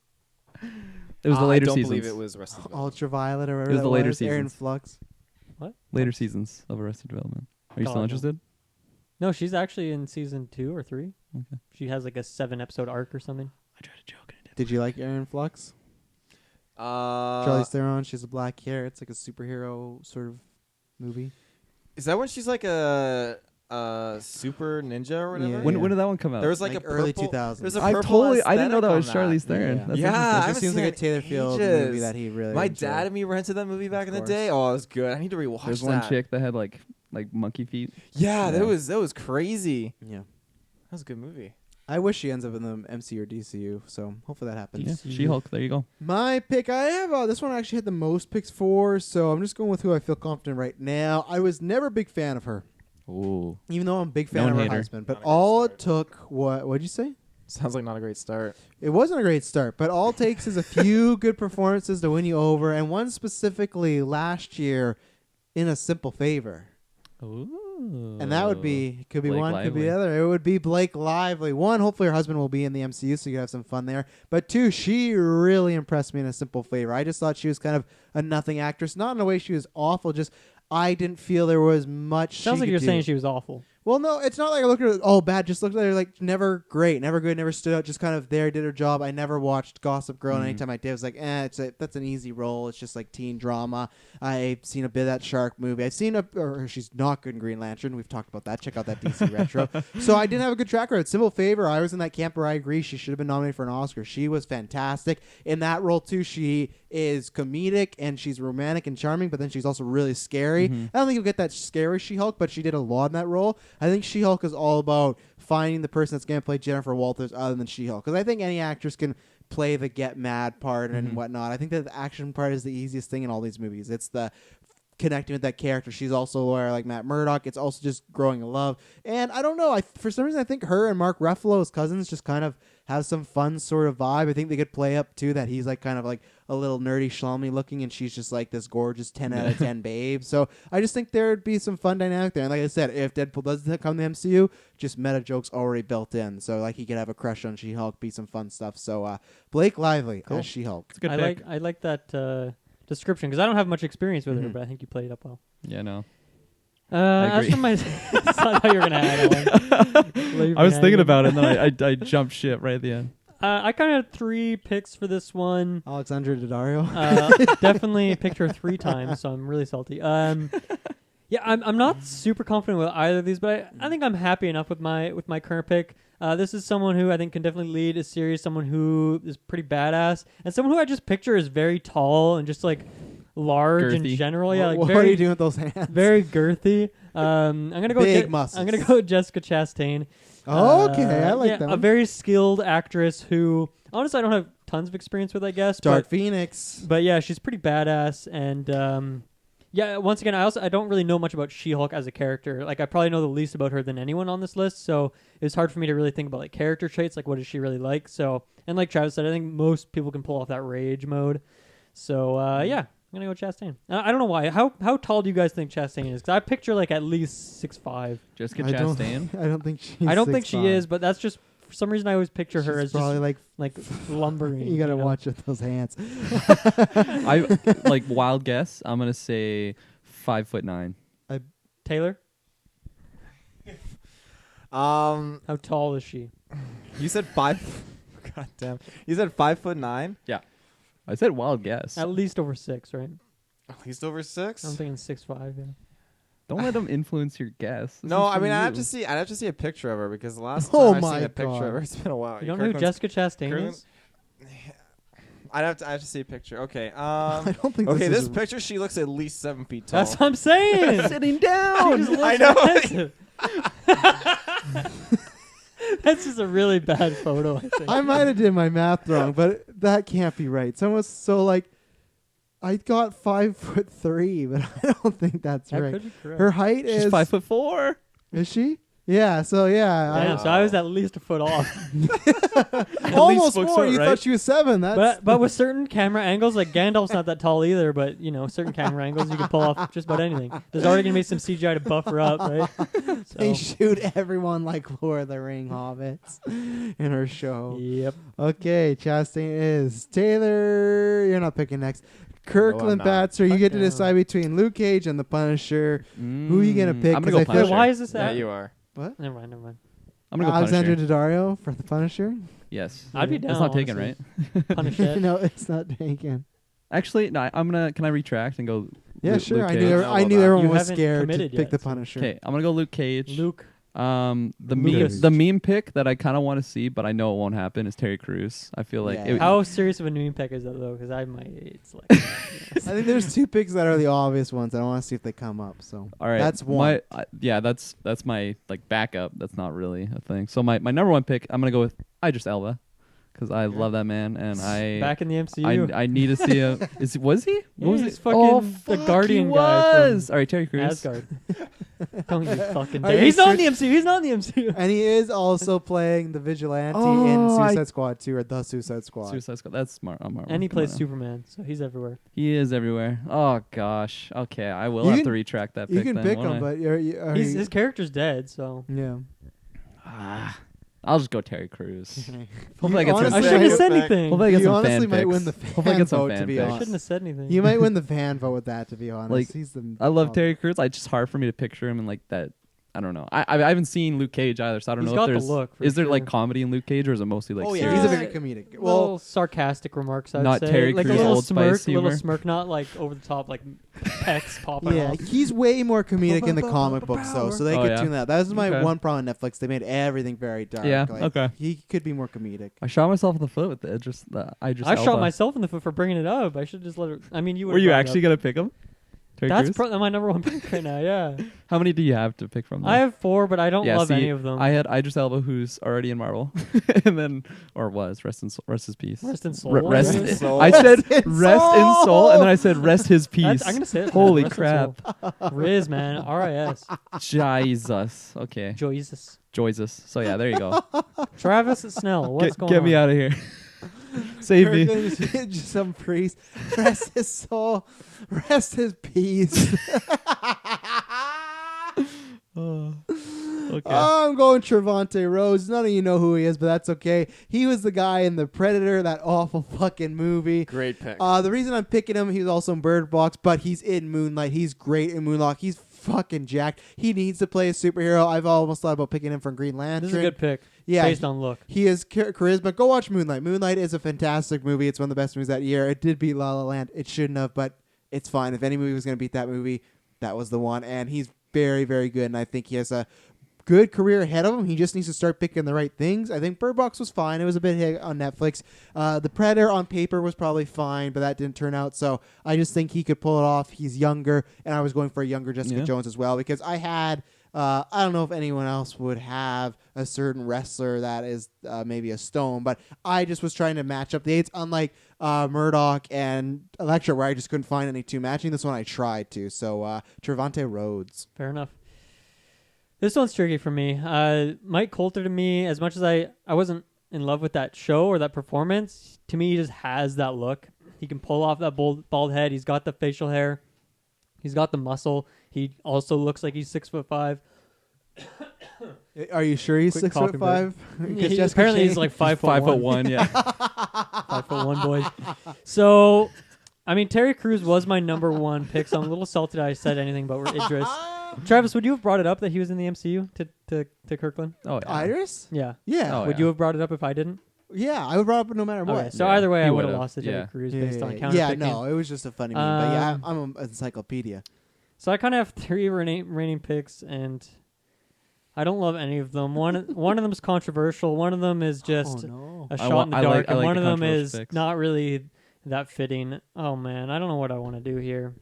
It was the later I don't seasons. believe it was Arrested Development. Ultraviolet or whatever It was that the later was. Aaron seasons. Flux. Later seasons of Arrested Development. Are you God, still no. interested? No, she's actually in season 2 or 3. Okay. She has like a 7-episode arc or something. I tried to joke and it didn't. Did you like Aaron Flux? Charlize Theron. She's a black hair. It's like a superhero sort of movie. Is that when she's like a super ninja or whatever? Yeah. When did that one come out? There was like, a early purple, 2000s. There's a I purple didn't know that was aesthetic on Charlize Theron. Yeah. That's Yeah, interesting. I It haven't just seems seen like a it Taylor in Field ages. movie that he really My enjoyed. dad and me rented that movie back in the course. day. Oh, it was good. I need to rewatch There's that. one chick that had like monkey feet. Yeah, Yeah. that was crazy. Yeah. That was a good movie. I wish she ends up in the MCU or DCU, so hopefully that happens. Yeah, She-Hulk. There you go. My pick, I have this one I actually had the most picks for, so I'm just going with who I feel confident right now. I was never a big fan of her, Ooh. even though I'm a big fan Known of her hater. husband. But Not a good all start. it took, what'd you say? Sounds like not a great start. It wasn't a great start, but all it takes is a few good performances to win you over, and one specifically last year in A Simple Favor. Ooh. And that would be, could be Blake one, could be Lively. the other. It would be Blake Lively. One, hopefully her husband will be in the MCU, so you can have some fun there. But two, she really impressed me in A Simple Favor. I just thought she was kind of a nothing actress. Not in a way she was awful, just I didn't feel there was much Sounds she like could you're do. saying she was awful. Well, no, it's not like I looked at her, oh, bad. Just looked at her like never great, never good, never stood out, just kind of there, did her job. I never watched Gossip Girl, and anytime I did, I was like, that's an easy role. It's just like teen drama. I've seen a bit of that Shark movie. I've seen or she's not good in Green Lantern. We've talked about that. Check out that DC Retro. So I didn't have a good track record. Simple Favor, I was in that camp where I agree she should have been nominated for an Oscar. She was fantastic. In that role, too, she is comedic, and she's romantic and charming, but then she's also really scary. I don't think you'll get that scary She-Hulk, but she did a lot in that role. I think She-Hulk is all about finding the person that's going to play Jennifer Walters other than She-Hulk. Because I think any actress can play the get mad part and whatnot. I think that the action part is the easiest thing in all these movies. It's the connecting with that character. She's also a lawyer like Matt Murdock. It's also just growing a love. And I don't know. For some reason, I think her and Mark Ruffalo, his cousins, just kind of have some fun sort of vibe. I think they could play up too that he's like kind of like a little nerdy schlummy looking, and she's just like this gorgeous 10 out of 10 babe. So I just think there'd be some fun dynamic there. And like I said, if Deadpool doesn't come to the MCU, just meta jokes already built in. So like he could have a crush on She-Hulk, be some fun stuff. So Blake Lively as She-Hulk. It's a good I pick. like that description because I don't have much experience with her, but I think you played it up well. Yeah, no. As agree. for my, that's not how you're gonna add Owen. I was thinking about it, and then I jumped ship right at the end. I kind of had 3 picks for this one. Alexandra Daddario. Definitely picked her 3 times, so I'm really salty. Yeah, I'm not super confident with either of these, but I think I'm happy enough with my current pick. This is someone who I think can definitely lead a series, someone who is pretty badass, and someone who I just picture is very tall and just like large in Girthy. general. Yeah, like what very, are you doing with those hands? very girthy. I'm gonna go. Big with muscles. I'm gonna go with Jessica Chastain. Okay, I like yeah, that a one. very skilled actress who, honestly, I don't have tons of experience with, I guess. Dark but, Phoenix. but yeah, she's pretty badass. And yeah, once again, I don't really know much about She-Hulk as a character. Like, I probably know the least about her than anyone on this list. So it's hard for me to really think about like character traits, like what is she really like. So, and like Travis said, I think most people can pull off that rage mode. So yeah, I'm gonna go Chastain. I don't know why. How tall do you guys think Chastain is? Because I picture like at least 6'5". Jessica I don't- Chastain. I don't think she's I don't think she 6'5". is, but that's just for some reason I always picture her She's as probably just like lumbering. you gotta know? watch with those hands. I like wild guess. I'm gonna say 5'9". Taylor, How how tall is she? you said 5? God damn. You said 5'9"? I said wild guess. At least over 6, right? At least over 6. I'm thinking 6'5". Yeah. Don't let them influence your guess. This No, is I from mean I'd you. have to see a picture of her because the last Oh time I've my seen a picture God. of her, it's been a while. You don't know who Kirkland's- Jessica Chastain Kirkland- is? I have to see a picture. Okay. I don't think Okay, this this is picture she looks at least 7 feet tall. That's what I'm saying. Sitting She down. just looks I know. massive. That's just a really bad photo, I think. I might have did my math wrong, but that can't be right. Someone's so like I got 5'3", but I don't think that's that right. could be correct. Her height She's is 5'4". Is she? Yeah. So yeah, Damn, so I was at least a foot off. almost folks more. are You right. thought she was 7. That's but with certain camera angles, like Gandalf's not that tall either, but you know, certain camera angles you can pull off just about anything. There's already gonna be some CGI to buff her up, right? they So, shoot everyone like Lord of the Ring hobbits in her show. yep. Okay, Chastain is Taylor. You're not picking next. Kirkland not. Batzer, you Fuck get to yeah. decide between Luke Cage and the Punisher. Who are you gonna pick? I'm 'Cause gonna I go feel- Wait, Punisher. why is this Yeah, that? you are. What? Never mind. I'm gonna go Alexandra Punisher. Daddario for the Punisher? Yes. I'd be down. That's not taken, honestly. right? Punish it. No, it's not taken. Actually, no. I'm gonna. Can I retract and go? Yeah, Luke sure. I Cage? knew. Know I knew about- everyone You was haven't scared to committed pick yet, the so- Punisher. Okay, I'm gonna go Luke Cage. Luke Lucas. The meme pick that I kind of want to see, but I know it won't happen, is Terry Crews. I feel like Yeah. How serious of a meme pick is that though? Because I might. It's like. I think there's two picks that are the obvious ones. I want to see if they come up. So all right, that's one. That's my like backup. That's not really a thing. So my number one pick, I'm gonna go with Idris Elba, because I love that man, and I Back in the MCU. I need to see him. Was he? What was he's it? fucking the Guardian he guy was. from All right, Terry Crews. Asgard. Don't you fucking Are dare. you He's not sure- in the MCU. He's not in the MCU. And he is also playing the vigilante Oh, in I- Suicide Squad 2 or the Suicide Squad. Suicide Squad. That's smart. I'm Marvel. And he Come plays on now. Superman, so he's everywhere. He is everywhere. Oh gosh. Okay, I will You have can- to retract that pick. You can then, pick won't him, I? but His character's dead, so. yeah. I'll just go Terry Crews. Hopefully I get some. honestly- I shouldn't have Good said pick. anything. Hopefully I get You some honestly fan might picks. win the Hopefully I fan get some vote, fan to be picks. I honest. shouldn't have said anything. You might win the fan vote with that, to be honest. Like, He's the. I love Terry Crews. It's just hard for me to picture him in like that. I don't know. I haven't seen Luke Cage either, so I don't He's know got if the there's. look, for Is there like sure. comedy in Luke Cage, or is it mostly like? Oh, yeah. serious? He's a Yeah. very comedic. Little Well, sarcastic remarks, I'd Not say. Terry like Crews' a little Old smirk, Spice little humor. smirk, not like over the top, like pecs popping yeah, off. he's way more comedic in the comic books, though, so they Oh, could yeah? tune that. That was my Okay. one problem with Netflix. They made everything very dark. Yeah, Like, okay. He could be more comedic. I shot myself in the foot with the Idris. I Elba. shot myself in the foot for bringing it up. I should just let it. I mean, you Were you brought it actually up. gonna pick him? Terry That's Crews? my number one pick right now. Yeah, How many do you have to pick from? I then? have 4, but I don't Yeah, love see, any of them. I had Idris Elba, who's already in Marvel, and then rest his peace. Rest in soul. Rest. I in guess. soul. I said Rest in rest in soul, and then I said rest his That's- peace. I'm gonna say it. Holy Rest in crap! soul. Riz, man. R-I-S. Jesus. Okay. Jesus. Jesus. So yeah, there you go. Travis Snell. What's going Get on? me out of here. Save me. Just some priest. Rest his soul. Rest his peace. Okay. I'm going Trevante Rhodes. None of you know who he is, but that's okay. He was the guy in The Predator, that awful fucking movie. Great pick. The reason I'm picking him, he was also in Bird Box, but he's in Moonlight. He's great in Moonlight. He's fucking jacked. He needs to play a superhero. I've almost thought about picking him from Green Lantern. This is a good pick. Yeah, Based on look. He is charisma. Go watch Moonlight. Moonlight is a fantastic movie. It's one of the best movies that year. It did beat La La Land. It shouldn't have, but it's fine. If any movie was going to beat that movie, that was the one. And he's very, very good. And I think he has a good career ahead of him. He just needs to start picking the right things. I think Bird Box was fine. It was a bit hit on Netflix. The Predator on paper was probably fine, but that didn't turn out. So I just think he could pull it off. He's younger, and I was going for a younger Jessica Jones as well because I had. I don't know if anyone else would have a certain wrestler that is maybe a stone, but I just was trying to match up the eights, unlike Murdoch and Elektra, where I just couldn't find any two matching. This one I tried to. So Trevante Rhodes. Fair enough. This one's tricky for me. Mike Coulter, to me, as much as I wasn't in love with that show or that performance, to me he just has that look. He can pull off that bald head. He's got the facial hair. He's got the muscle. He also looks like he's 6'5". Are you sure he's Quick 6'5"? Apparently he's like 5'1". 5'1", yeah. 5'1" boy. So, I mean, Terry Crews was my number one pick, so I'm a little salty that I said anything about Idris. Travis, would you have brought it up that he was in the MCU to Kirkland? Oh yeah. Iris? Yeah. Yeah. Oh, Would yeah. you have brought it up if I didn't? Yeah, I would brought up no matter what. Okay, so Yeah, either way, he I would have would've. lost to Terry Yeah. Crews Yeah, based on counterpicking. yeah, no, it was just a funny meme. But yeah, Um, I'm an encyclopedia. So I kind of have 3 remaining picks, and I don't love any of them. One of them is controversial. One of them is just no. a shot in the I dark, like and one the of them controversial is picks. not really that fitting. Oh man, I don't know what I want to do here.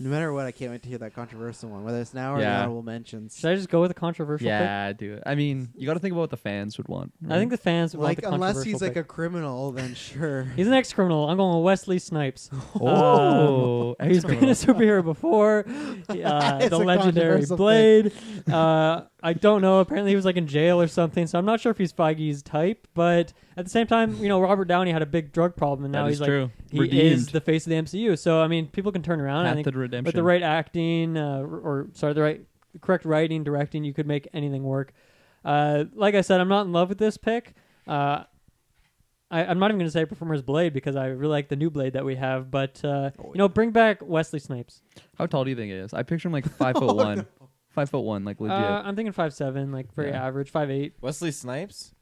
No matter what, I can't wait to hear that controversial one, whether it's now or the Yeah. honorable mentions. Should I just go with a controversial pick? Yeah, do it. I mean, you got to think about what the fans would want. I think the fans would want Like, the unless controversial he's like pick. a criminal, then sure. He's an ex-criminal. I'm going with Wesley Snipes. Oh, He's been a superhero before. It's The a legendary controversial Blade. I don't know. Apparently, he was like in jail or something. So I'm not sure if he's Feige's type. But at the same time, Robert Downey had a big drug problem, and now That he's is true. like he Redeemed. is the face of the MCU. So I mean, people can turn around. I Path think to redemption. with the right acting, the correct writing, directing, you could make anything work. Like I said, I'm not in love with this pick. I'm not even going to say Performer's Blade because I really like the new Blade that we have. But bring back Wesley Snipes. How tall do you think he is? I picture him like 5'1", 5'1", like legit. I'm thinking 5'7", like very Yeah. average. 5'8". Wesley Snipes?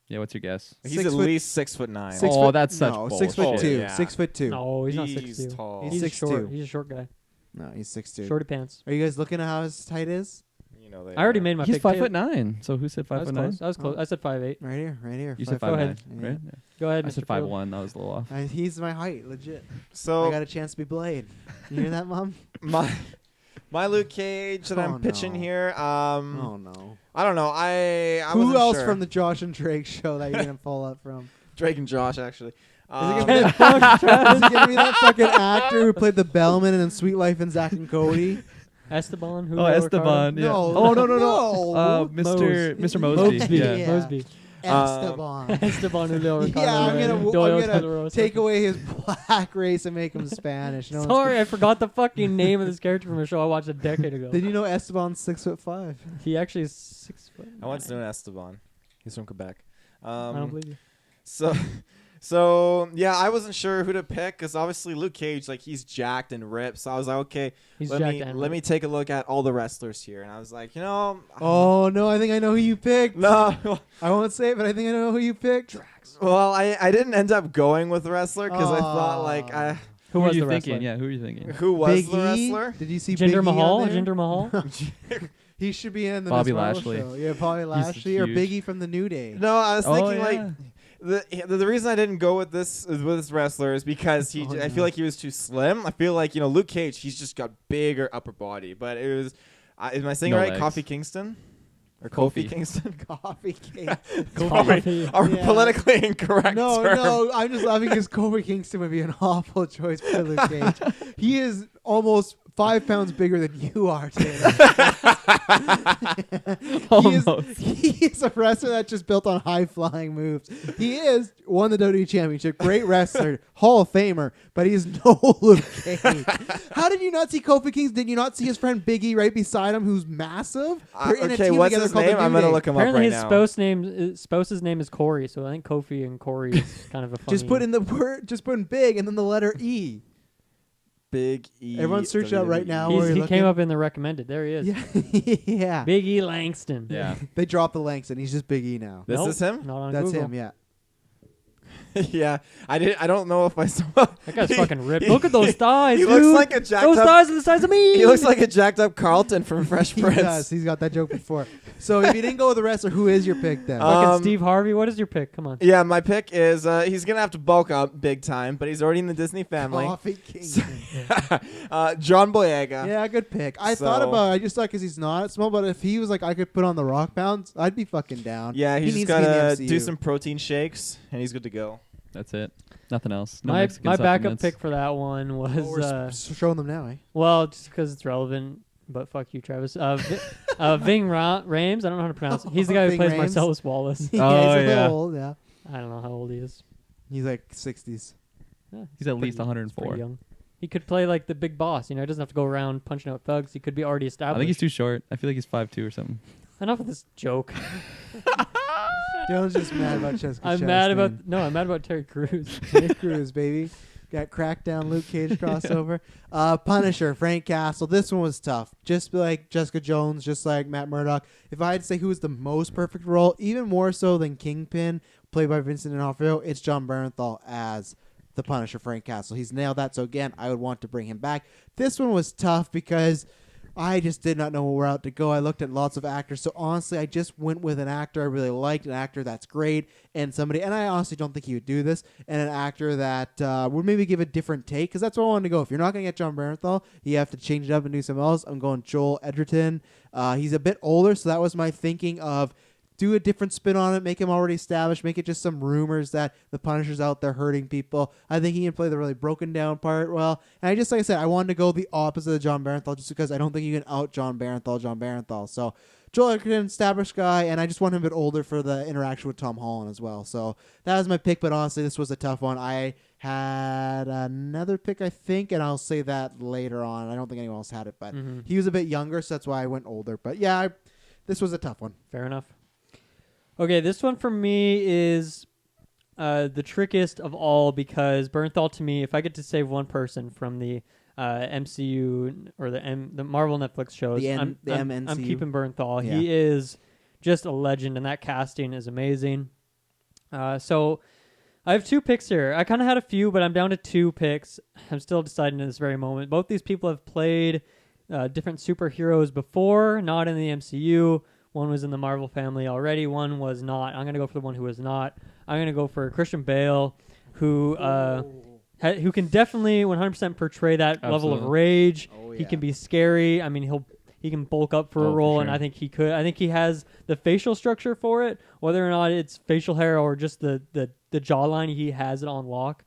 Yeah, what's your guess? He's 6 at foot- least 6'9". Six Oh, foot- that's such no, bullshit. 6'2". Yeah. 6'2". No, he's not He's 6'2". tall. He's He's short. 6'2". He's a short guy. No, he's 6'2". Shorty pants. Are you guys looking at how his height is? they. I already made my He's pick. 5'9". So who said I was 5'9"? close. I was close. I said 5'8". Right here. You said Go 5'9", ahead. right? Yeah. Go ahead, I Mr. said Field. 5'1". That was a little off. He's my height, legit. So I got a chance to be Blade. You hear that, Mom? my Luke Cage that Oh, I'm pitching no. here. Oh no. I don't know. I Who wasn't else sure. from the Josh and Drake show that you're gonna pull up from? Drake and Josh actually. Is it gonna be that fucking actor who played the bellman in Sweet Life and Zack and Cody? Esteban. Julio Oh, Esteban. Ricardo? Yeah. No. Oh no. No. Mr. Mosby. Mosby. Yeah. Mosby. Esteban. Esteban Julio Ricardo. Yeah, I'm Doyle gonna Todoroso. take away his black race and make him Spanish. No one's Sorry, I forgot the fucking name of this character from a show I watched a decade ago. Did you know Esteban's 6'5"? He actually is 6 foot. I once knew an Esteban. He's from Quebec. I don't believe you. So yeah, I wasn't sure who to pick because obviously Luke Cage, like he's jacked and ripped. So I was like, okay, He's let jacked me and let me take a look at all the wrestlers here, and I was like, Oh no, I think I know who you picked. no. I won't say it, but I think I know who you picked. Well, I didn't end up going with the wrestler because I thought like Who Who was are you the thinking? wrestler? Yeah, who are you thinking? who was Big the E? wrestler? Did you see Big Jinder E Mahal? on there? Jinder Mahal? He should be in the Bobby Miss Marvel Lashley. show. Yeah, Bobby Lashley or huge. Big E from the New Day. No, I was thinking yeah. like. The reason I didn't go with this wrestler is because Oh, I feel like he was too slim. I feel like Luke Cage, he's just got bigger upper body, but it was am I saying No it right? legs. Kofi Kingston or Kofi Kofi. Kingston? Coffee cake. Coffee. Are Yeah. politically incorrect? No, term. no, I'm just laughing because Kofi Kingston would be an awful choice for Luke Cage. He is almost 5 pounds bigger than you are, Taylor. Almost. He is a wrestler that's just built on high flying moves. He won the WWE Championship, great wrestler, Hall of Famer, but he's no Luke Cage. How did you not see Kofi Kingston? Did you not see his friend Big E right beside him, who's massive? They're in a Okay, team what's together his called the name? I'm New gonna Day. look him up Apparently right his spouse's name is Corey, so I think Kofi and Corey is kind of a funny... Just put in the word, just put in big and then the letter E. Big E. Everyone search it out right now. He's- Where he you're came looking. up in the recommended. There he is. Yeah, yeah. Big E Langston. Yeah. They dropped the Langston. He's just Big E now. This Nope, is him? Not on That's Google. him. Yeah. Yeah, I don't know if I saw. That guy's fucking ripped. Look at those thighs, He dude. looks like a jacked Those up. thighs are the size of me. He looks like a jacked up Carlton from Fresh He Prince. does. He's got that joke before. So if you didn't go with the wrestler, who is your pick then? Fucking Steve Harvey. What is your pick? Come on. Yeah, my pick is he's gonna have to bulk up big time, but he's already in the Disney family. Coffee Kingston. John Boyega. Yeah, good pick. I thought about it. I just thought because he's not small, but if he was like I could put on the rock pounds, I'd be fucking down. Yeah, He he's needs just to be in the gotta do MCU. some protein shakes, and he's good to go. That's it. Nothing else. No My Mexican backup supplements. pick for that one was Oh, we're showing them now, eh? well, just because it's relevant. But fuck you, Travis. Ving Rhames. I don't know how to pronounce it. He's the guy who Ving plays Rhames? Marcellus Wallace. Yeah, Oh, he's a yeah. little old. Yeah, I don't know how old he is. he's like 60s. Yeah, He's at least pretty 104. young. He could play like the big boss. He doesn't have to go around punching out thugs. He could be already I established. think he's too short. I feel like he's 5'2" or something. Enough of this joke. Dylan's just mad about Jessica I'm mad about Terry Crews. Terry Crews, baby. Got Crackdown, Luke Cage crossover. Punisher, Frank Castle. This one was tough. Just like Jessica Jones, just like Matt Murdock. If I had to say who was the most perfect role, even more so than Kingpin, played by Vincent D'Onofrio, it's John Bernthal as the Punisher, Frank Castle. He's nailed that. So again, I would want to bring him back. This one was tough because I just did not know where out to go. I looked at lots of actors. So honestly, I just went with an actor I really liked, an actor that's great, and somebody, and I honestly don't think he would do this, and an actor that would maybe give a different take, because that's where I wanted to go. If you're not going to get John Bernthal, you have to change it up and do something else. I'm going Joel Edgerton. He's a bit older, so that was my thinking of do a different spin on it, make him already established, make it just some rumors that the Punisher's out there hurting people. I think he can play the really broken down part well. And I just, like I said, I wanted to go the opposite of John Bernthal just because I don't think you can out John Bernthal. So Joel Edgerton, established guy, and I just want him a bit older for the interaction with Tom Holland as well. So that was my pick, but honestly, this was a tough one. I had another pick, I think, and I'll say that later on. I don't think anyone else had it, but he was a bit younger, so that's why I went older. But yeah, this was a tough one. Fair enough. Okay, this one for me is the trickiest of all because Bernthal, to me, if I get to save one person from the MCU or the Marvel Netflix shows, I'm MNCU. keeping Bernthal. Yeah. He is just a legend, and that casting is amazing. So I have 2 picks here. I kind of had a few, but I'm down to 2 picks. I'm still deciding in this very moment. Both these people have played different superheroes before, not in the MCU. One was in the Marvel family already. One was not. I'm going to go for the one who was not. I'm going to go for Christian Bale, who can definitely 100% portray that level of Absolutely. rage. Oh, He yeah. can be scary. I mean, he can bulk up for a Oh, for role, and sure. I think he could. I think he has the facial structure for it. Whether or not it's facial hair or just the jawline, he has it on lock.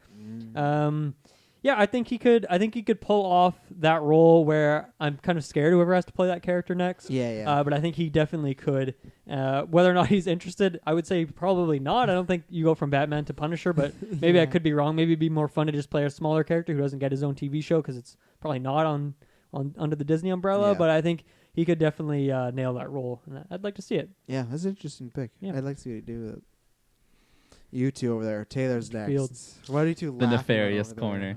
Yeah, I think he could. I think he could pull off that role where I'm kind of scared whoever has to play that character next. Yeah. But I think he definitely could. Whether or not he's interested, I would say probably not. I don't think you go from Batman to Punisher, but maybe I could be wrong. Maybe it'd be more fun to just play a smaller character who doesn't get his own TV show because it's probably not on under the Disney umbrella. Yeah. But I think he could definitely nail that role, and I'd like to see it. Yeah, that's an interesting pick. Yeah. I'd like to see what you do with it. You two over there. Taylor's next. Fields. What are you two The laughing at nefarious over there? corner.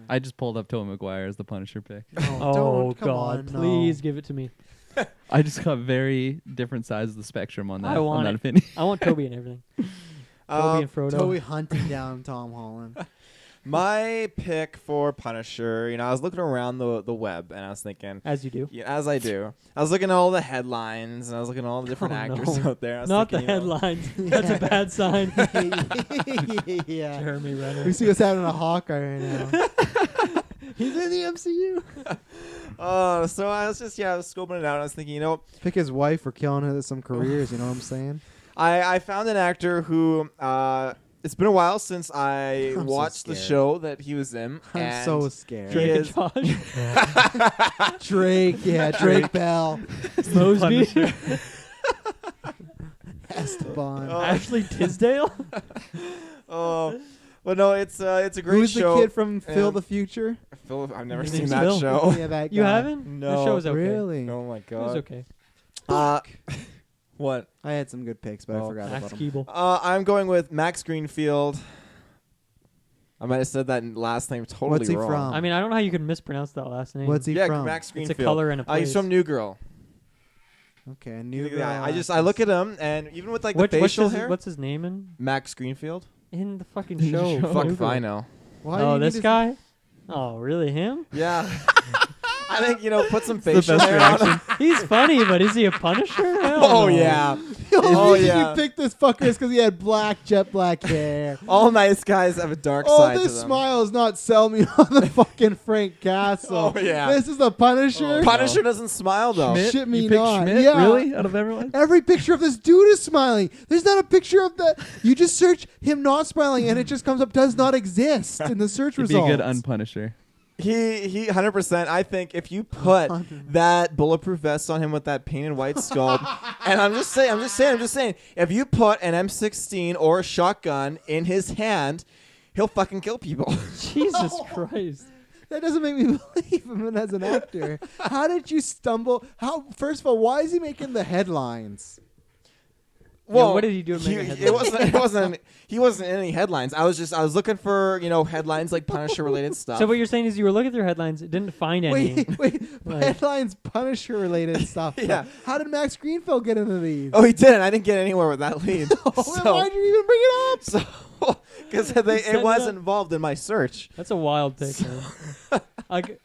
I just pulled up Tobey Maguire as the Punisher pick. Oh don't, come God! on, Please no. give it to me. I just got very different sides of the spectrum on that. I want on that it. opinion. I want Toby and everything. Toby and Frodo. Toby hunting down Tom Holland. My pick for Punisher, I was looking around the web and I was thinking, As you do. yeah, as I do, I was looking at all the headlines and I was looking at all the different Oh, actors no. out there. I was Not the thinking, headlines. That's a bad sign. Yeah. Jeremy Renner. We see what's happening to Hawkeye right now. He's in the MCU. So I was just I was scoping it out. And I was thinking, Pick his wife for killing her some careers. You know what I'm saying? I found an actor who it's been a while since I I'm so watched the scared. show that he was in. I'm and so scared. He Drake and is- Josh. Drake, yeah, Drake Bell, Mosby. Esteban. Oh. Ashley Tisdale. Oh, well, no, it's a great Who's show. the kid from Phil and- the Future? Phil, I've never His seen name's that Phil. show. Yeah, that You guy. haven't? No. The show's okay. Really? Oh my It was god. okay. What? I had some good picks, but I Oh. forgot Max about them. Keeble. I'm going with Max Greenfield. I might have said that last name totally What's he wrong. from? I mean, I don't know how you could mispronounce that last name. What's he Yeah, from? Max It's Greenfield. a color and a place. He's from New Girl. Okay, new Yeah, girl. I look at him, and even with like the What's facial his, hair, what's his name Max Greenfield. in the fucking In the show? show. Fuck New if I Girl. know. Why do you Oh, need this his- guy? Oh, really? Him? Yeah. I think put some the facial best hair on him. reaction. He's funny, but is he a Punisher? Hell Oh no. yeah. The Oh, only reason yeah. you picked this fucker is because he had jet black hair. All nice guys have a dark Oh, side to this them. smile is not sell me on the fucking Frank Castle. Oh, yeah. This is the Punisher. Oh, Punisher doesn't smile though. Schmidt? Shit me you picked not. Schmidt? Yeah. Really? Out of everyone? Every picture of this dude is smiling. There's not a picture of that. You just search him not smiling, and it just comes up does not exist in the search He'd be results. a good unpunisher. He 100%. I think if you put that bulletproof vest on him with that painted white skull, and I'm just saying, if you put an M16 or a shotgun in his hand, he'll fucking kill people. Jesus Christ. That doesn't make me believe him as an actor. How did you stumble? First of all, why is he making the headlines? Well, what did he do to make a headline? He wasn't in any headlines. I was looking for headlines like Punisher related stuff. So what you're saying is you were looking through headlines, didn't find any. Wait, Like- headlines, Punisher related stuff. Yeah. How did Max Greenfield get into these? Oh, he didn't. I didn't get anywhere with that lead. Then why'd you even bring it up? So, because Set it it wasn't up. involved in my search. That's a wild pick, man.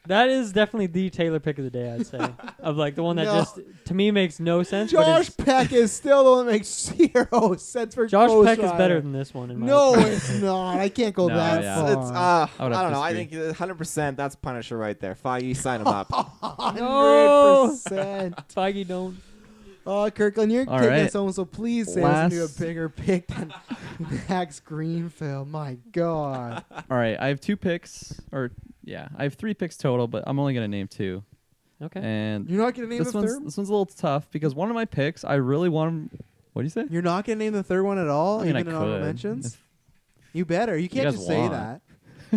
That is definitely the Taylor pick of the day, I'd say. Of like the one that No. just to me makes no sense. Josh but Peck is still the one that makes 0 sense for Josh Ghost Peck is Rider. better than this one in my No, opinion. it's not. I can't go No, that yeah. far. It's I would have I don't to know. I disagree. think 100% that's Punisher right there. Feige, sign him up. 100%. Feige don't. Kirkland, you're All taking right. us home, so please say us into a Last- bigger pick than Max Greenfield. My God. All right, I have 2 picks, I have 3 picks total, but I'm only gonna name 2. Okay. And You're not going to name this the one's third? this one's a little tough because one of my picks, I really want. What do you say? You're not going to name the third one at all, I mean, I even in honorable could. mentions? You better. You can't guys just say want.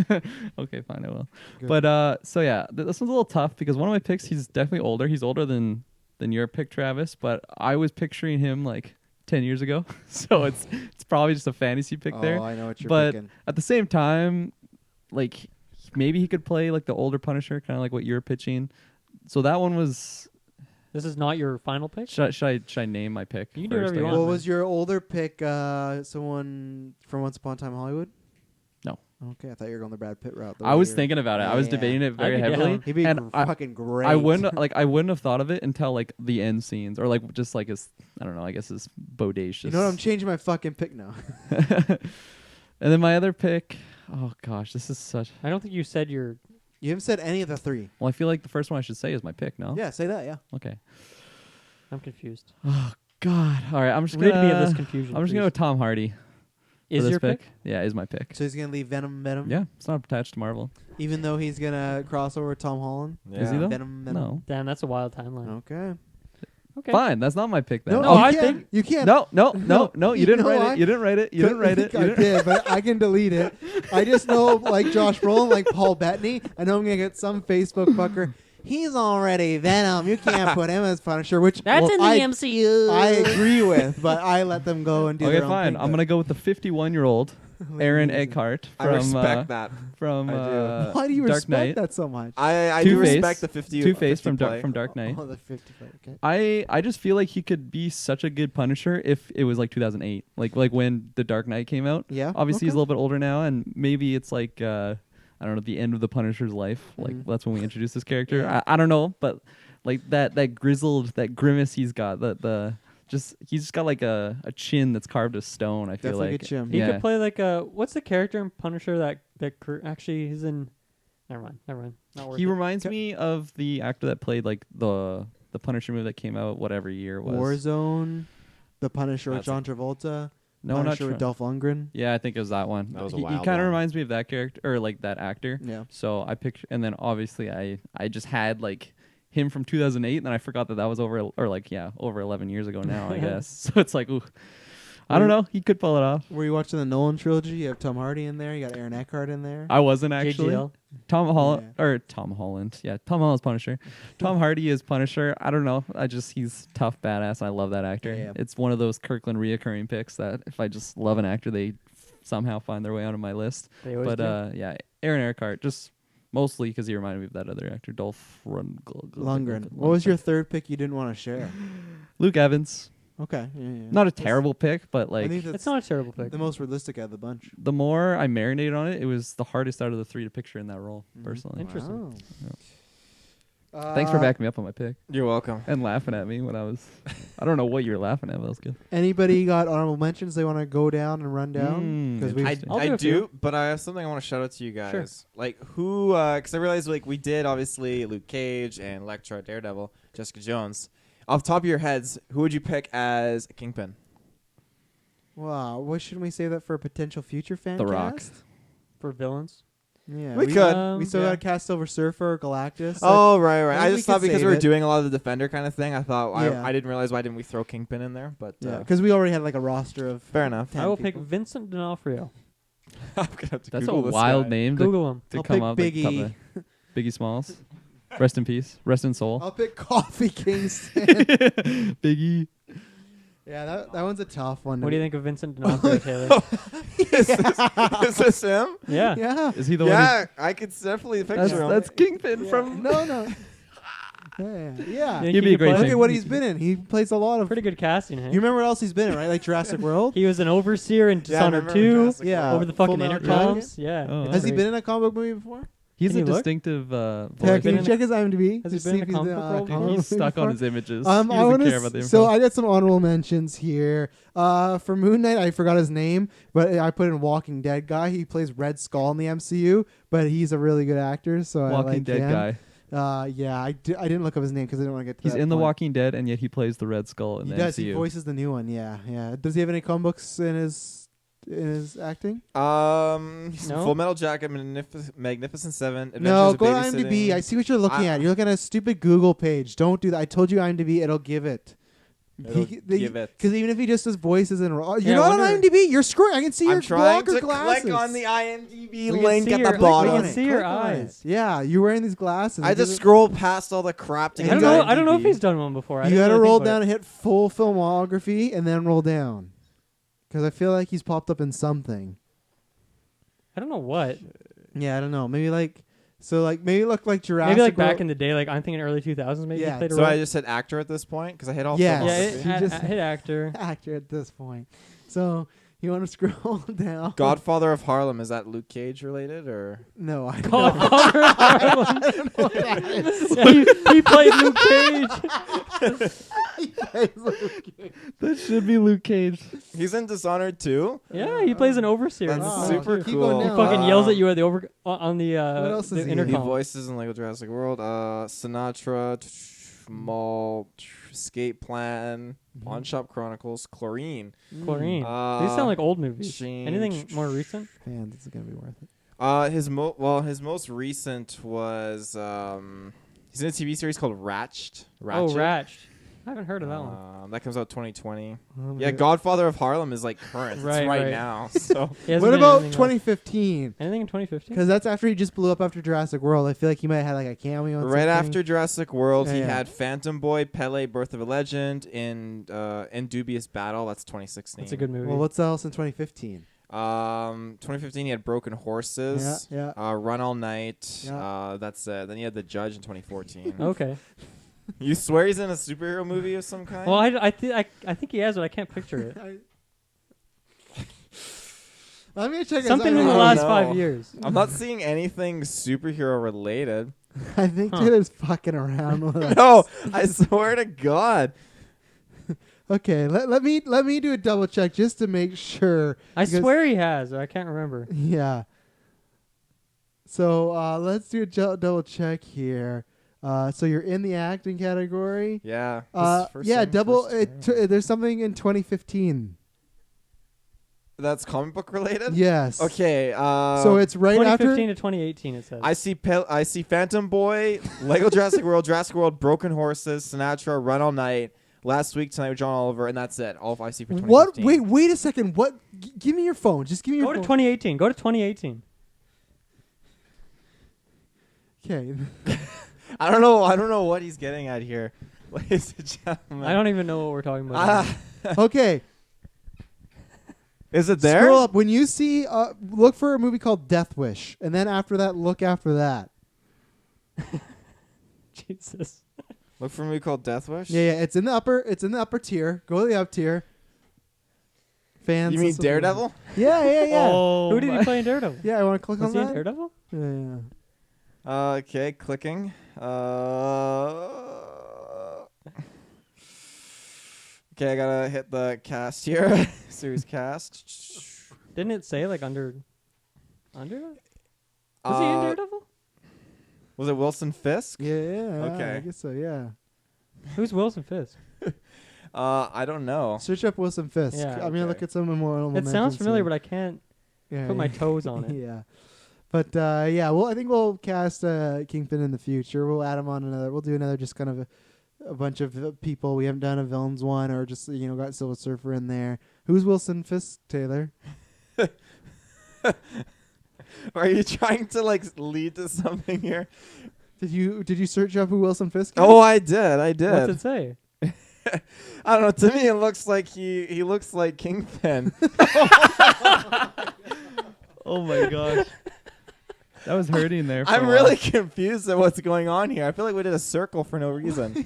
that. Okay, fine, I will. Good. But so yeah, this one's a little tough because one of my picks, he's definitely older. He's older than your pick, Travis. But I was picturing him like 10 years ago, so it's probably just a fantasy pick there. I know what you're But picking. at the same time, like maybe he could play like the older Punisher, kind of like what you're pitching. So that one was. This is not your final pick? Should I name my pick? You can do first, whatever you I want. guess? What was your older pick? Someone from Once Upon a Time in Hollywood? No. Okay, I thought you were going the Brad Pitt route. I was thinking about it. I was Yeah. debating it very I'd be heavily. down. He'd be and fucking great. I wouldn't have thought of it until like the end scenes or like just like his I don't know, I guess his bodacious. You know what? I'm changing my fucking pick now. And then my other pick, oh gosh, this is such. I don't think you said your. You haven't said any of the three. Well, I feel like the first one I should say is my pick. No. Yeah, say that. Yeah. Okay. I'm confused. Oh God. All right. I'm just Rid me of gonna. this confusion. I'm just gonna go please. with Tom Hardy. for Is this your pick? Yeah, is my pick. So he's gonna leave Venom. Yeah, it's not attached to Marvel. Even though he's gonna cross over with Tom Holland. Is he though? Venom. No. Damn, that's a wild timeline. Okay. Okay. Fine, that's not my pick then. No, No, you I can't. think- you can't. No. You You didn't know write why? it. You didn't write it. You didn't write it. You I didn't- did, but I can delete it. I just know, like Josh Brolin, like Paul Bettany. I know I'm gonna get some Facebook fucker. He's already Venom. You can't put him as Punisher. Which That's in the MCU. I agree with, but I let them go and do Okay, their own fine. thing. I'm gonna go with the 51-year-old Aaron Eckhart I from respect that. from I do. Why do you Dark respect Knight. that so much? I do Two-Face. respect the 50. Two-Face 50 play. from Dark Knight. Oh, the 55. Okay. I just feel like he could be such a good Punisher if it was like 2008, like when The Dark Knight came out. Yeah. Obviously, he's a okay. little bit older now, and maybe it's like I don't know, the end of the Punisher's life. Like Mhm. that's when we introduce this character. Yeah. I don't know, but like that grizzled, that grimace he's got, he's just got like a chin that's carved of stone. I feel Definitely like good chin. He Yeah. could play like a what's the character in Punisher actually he's in. Never mind. Not worth He it. reminds me of the actor that played like the Punisher movie that came out whatever year it was. Warzone, The Punisher with That's John Travolta, No, not Punisher with Dolph Lundgren. Yeah, I think it was that one. That was a he wild kind of one. reminds me of that character or like that actor. Yeah. So I picture, and then obviously I just had like him from 2008, and then I forgot that was over 11 years ago now. I guess so. It's like, ooh, I don't know. He could pull it off. Were you watching the Nolan trilogy? You have Tom Hardy in there. You got Aaron Eckhart in there. I wasn't actually. JGL. Tom Holland. Yeah, Tom Holland's Punisher. Tom Hardy is Punisher. I don't know. He's tough, badass. I love that actor. Yeah. It's one of those Kirkland reoccurring picks that if I just love an actor, they somehow find their way onto my list. They always But do. yeah, Aaron Eckhart, just mostly because he reminded me of that other actor, Dolph Lundgren. What was your third pick you didn't want to share? Luke Evans. Okay. Yeah. Not a That's- terrible pick, but I like think that's It's not a terrible pick. the most realistic out of the bunch. the more I marinated on it, it was the hardest out of the three to picture in that role, Mhm. personally. Interesting. Thanks for backing me up on my pick You're welcome. and laughing at me when I was. I don't know what you were laughing at, but that was good. Anybody got honorable mentions they want to go down and run down? Because we interesting. I'll do I a few. do, but I have something I want to shout out to you guys. Sure. Like who? Because I realized like we did obviously Luke Cage and Elektra, Daredevil, Jessica Jones. Off the top of your heads, who would you pick as Kingpin? Wow. What shouldn't we save that for a potential future fan? The Rock. cast? For villains. Yeah. We could. We still Yeah. got to cast Silver Surfer, Galactus. Oh right. I I think we just thought could because save we were it. doing a lot of the Defender kind of thing, I thought Yeah. I didn't realize why didn't we throw Kingpin in there? But Yeah, because we already had like a roster of. fair enough. 10 I will people. pick Vincent D'Onofrio. I'm gonna have to That's Google a this wild guy. name Google him. to I'll come pick up. Biggie. Like, Biggie Smalls. Rest in peace. Rest in soul. I'll pick Coffee Kingston. Biggie. Yeah, that one's a tough one. What do you think of Vincent D'Onofrio, Taylor? Is this him? Yeah. Yeah. Is he the one? Yeah, I could definitely picture him. That's Kingpin from. No. Yeah. You think He'd be he a great could Look play? thing. at what he's been in. He plays a lot of. Pretty good casting, hey? You remember what else he's been in, right? Like Jurassic World. He was an overseer in Yeah, I Dishonored remember 2. Jurassic Yeah. World. Over the Full fucking Metal intercoms. Yeah. Oh, Has he Great. been in a comic book movie before? He's Can a you look? distinctive Yeah, voice. can been you in check his IMDb? Has he to been see in if a he's comic book role before? He's stuck on before? his images. I he wanna doesn't care about the info. so I got some honorable mentions here. For Moon Knight, I forgot his name, but I put in Walking Dead guy. He plays Red Skull in the MCU, but he's a really good actor. So I Walking like Dead him. guy. Yeah, I didn't look up his name because I didn't want to get to He's that in The point. Walking Dead, and yet he plays the Red Skull in He the does. MCU. He voices the new one. Yeah. Does he have any comic books in his acting? No? Full Metal Jacket, Magnificent Seven. No, Adventures go of to IMDb. Babysitting. I see what you're looking at. You're looking at a stupid Google page. Don't do that. I told you IMDb. It'll give it. It'll give it. Because even if he just does voices and you're Yeah, not I on wonder- IMDb. You're screwing. I can see your I'm trying blocker to glasses. click on the IMDb We can link see at your- the we bottom. can see your Click on it. eyes. Yeah, you're wearing these glasses. I just scroll past all the crap to I get I to don't know. IMDb. I don't know if he's done one before. I You didn't got to really roll think about down it. and hit full filmography and then roll down. Because I feel like he's popped up in something. I don't know what. Yeah, I don't know. Maybe maybe look like Jurassic. Maybe like World. back in the day, like I'm thinking early 2000s. Maybe Yeah, he played a So role. I just said actor at this point because I hit all. Yes. yeah, filmography. it, He a- just- a hit actor. actor at this point. So You want to scroll down? Godfather of Harlem, is that Luke Cage related or? No, I don't. Godfather of Harlem. I don't know what that is. Yeah, he played Luke Cage. That should be Luke Cage. He's in Dishonored too. Yeah, he plays an overseer. That's Wow. super Keep cool. going He down. fucking yells at you at the on the What else the is he? He intercom. voices in Lego Jurassic World. Sinatra, Mall, Escape Plan, Pawn Shop Chronicles, Chlorine. Chlorine. These sound like old movies. Change. Anything more recent? Man, this is gonna be worth it. His most recent was he's in a TV series called Ratched. Oh, Ratched. I haven't heard of that one. That comes out 2020. Oh, Yeah, Godfather of Harlem is like current. It's Right, right right. now. So He hasn't What been in about anything else. 2015? Anything in 2015? Because that's after he just blew up after Jurassic World. I feel like he might have had like a cameo. in right something. after Jurassic World, he Yeah. had Phantom Boy, Pele, Birth of a Legend, in Dubious Battle. That's 2016. That's a good movie. Well, what's else in 2015? 2015 he had Broken Horses. Yeah. Run All Night. Yeah. That's it. Then he had The Judge in 2014. Okay. You swear he's in a superhero movie of some kind? Well, I think he has, but I can't picture it. Let me check Something in the don't last know. 5 years. I'm not seeing anything superhero related. I think Huh. Taylor's fucking around with us. No, I swear to God. Okay, let me do a double check just to make sure. I because- swear he has, but I can't remember. Yeah. So let's do a double check here. So you're in the acting category. Yeah. There's something in 2015. That's comic book related? Yes. Okay. So it's right 2015 after. to 2018, it says. I see Phantom Boy, Lego Jurassic World, Broken Horses, Sinatra, Run All Night, Last Week Tonight with John Oliver, and that's it. All I see for 2015. What? Wait a second. What? Give me your phone. Just give me your Go to phone. 2018. Go to 2018. Okay. I don't know what he's getting at here, ladies and gentlemen. I don't even know what we're talking about. Okay. Is it there? Scroll up. When you see, look for a movie called Death Wish, and then after that, look after that. Jesus. Look for a movie called Death Wish. Yeah. It's in the upper. It's in the upper tier. Go to the up tier. Fans. You mean listen to Daredevil? it. Yeah. Oh, Who did he my- play in Daredevil? Yeah. I want to click Was on he in that. Daredevil? Yeah. Okay, clicking. Okay, I gotta hit the cast here. Series cast. Didn't it say like under? Was he in Daredevil? Was it Wilson Fisk? Yeah. Okay. I guess so. Yeah. Who's Wilson Fisk? I don't know. Search up Wilson Fisk. Yeah. I'm gonna Okay. look at some more. It sounds familiar, but I can't put my toes on it. Yeah. But yeah, well, I think we'll cast Kingpin in the future. We'll add him on another. We'll do another, just kind of a bunch of people. We haven't done a villains one, or just got Silver Surfer in there. Who's Wilson Fisk, Taylor? Are you trying to lead to something here? Did you search up who Wilson Fisk is? Oh, I did. What's it say? I don't know. To me, it looks like he looks like Kingpin. Oh my gosh. That was hurting there. For I'm a really while. confused at what's going on here. I feel like we did a circle for no reason.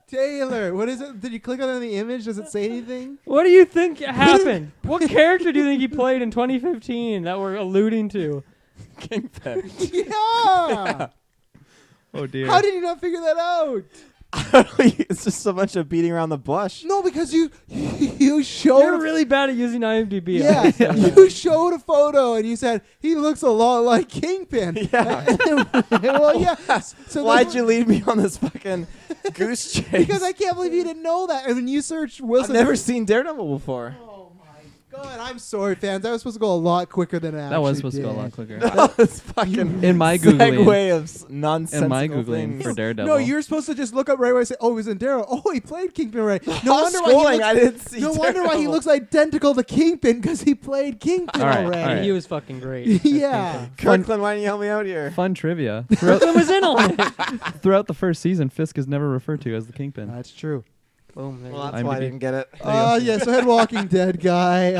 Taylor, what is it? Did you click on the image? Does it say anything? What do you think happened? What character do you think he played in 2015 that we're alluding to? Kingpin. Yeah. Oh dear. How did you not figure that out? It's just a bunch of beating around the bush. No, because you showed. You're really bad at using IMDb. Yeah, you showed a photo and you said he looks a lot like Kingpin. Yeah. Well, yeah. So Why'd then- you lead me on this fucking goose chase? Because I can't believe you didn't know that. And when you search I've Wilson, never seen Daredevil before. Oh my god! I'm sorry, fans. That was supposed to go a lot quicker than it That was actually supposed to go a did. lot quicker. That was fucking In my Googling. segue of nonsensical In my Googling things. for Daredevil. No, you're supposed to just look up right away and say, "Oh, he was in Daredevil. Oh, he played Kingpin right." No I was wonder why he scrolling, looks, I didn't see no wonder why he Daredevil. looks identical to Kingpin, because he played Kingpin All right, already. all right. He was fucking great. as Yeah. Kingpin. Kirkland, why don't you help me out here? Fun trivia. Throughout, Kirkland was in on it. throughout the first season, Fisk is never referred to as the Kingpin. That's true. Boom. There Well, you go. that's why I IMDb. didn't get it. Yeah, so I had Walking Dead guy.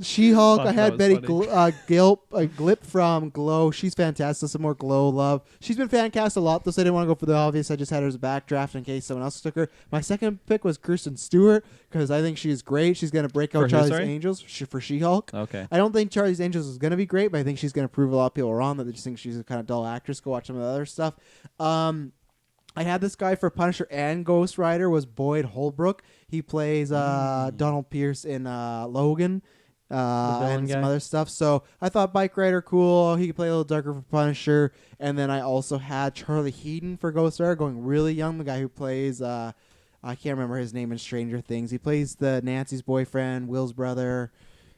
She-Hulk, Fuck, I that had was Betty funny. Glip from Glow. She's fantastic. Some more Glow love. She's been fan cast a lot, though, so I didn't want to go for the obvious. I just had her as a backdraft in case someone else took her. My second pick was Kristen Stewart, because I think she's great. She's going to break For out who, Charlie's sorry? Angels for She-Hulk. Okay. I don't think Charlie's Angels is going to be great, but I think she's going to prove a lot of people wrong that they just think she's a kind of dull actress. Go watch some of the other stuff. I had this guy for Punisher and Ghost Rider was Boyd Holbrook. He plays Donald Pierce in Logan villain and some guy. other stuff. So I thought Bike Rider cool. He could play a little darker for Punisher. And then I also had Charlie Heaton for Ghost Rider, going really young. The guy who plays I can't remember his name in Stranger Things. He plays the Nancy's boyfriend, Will's brother.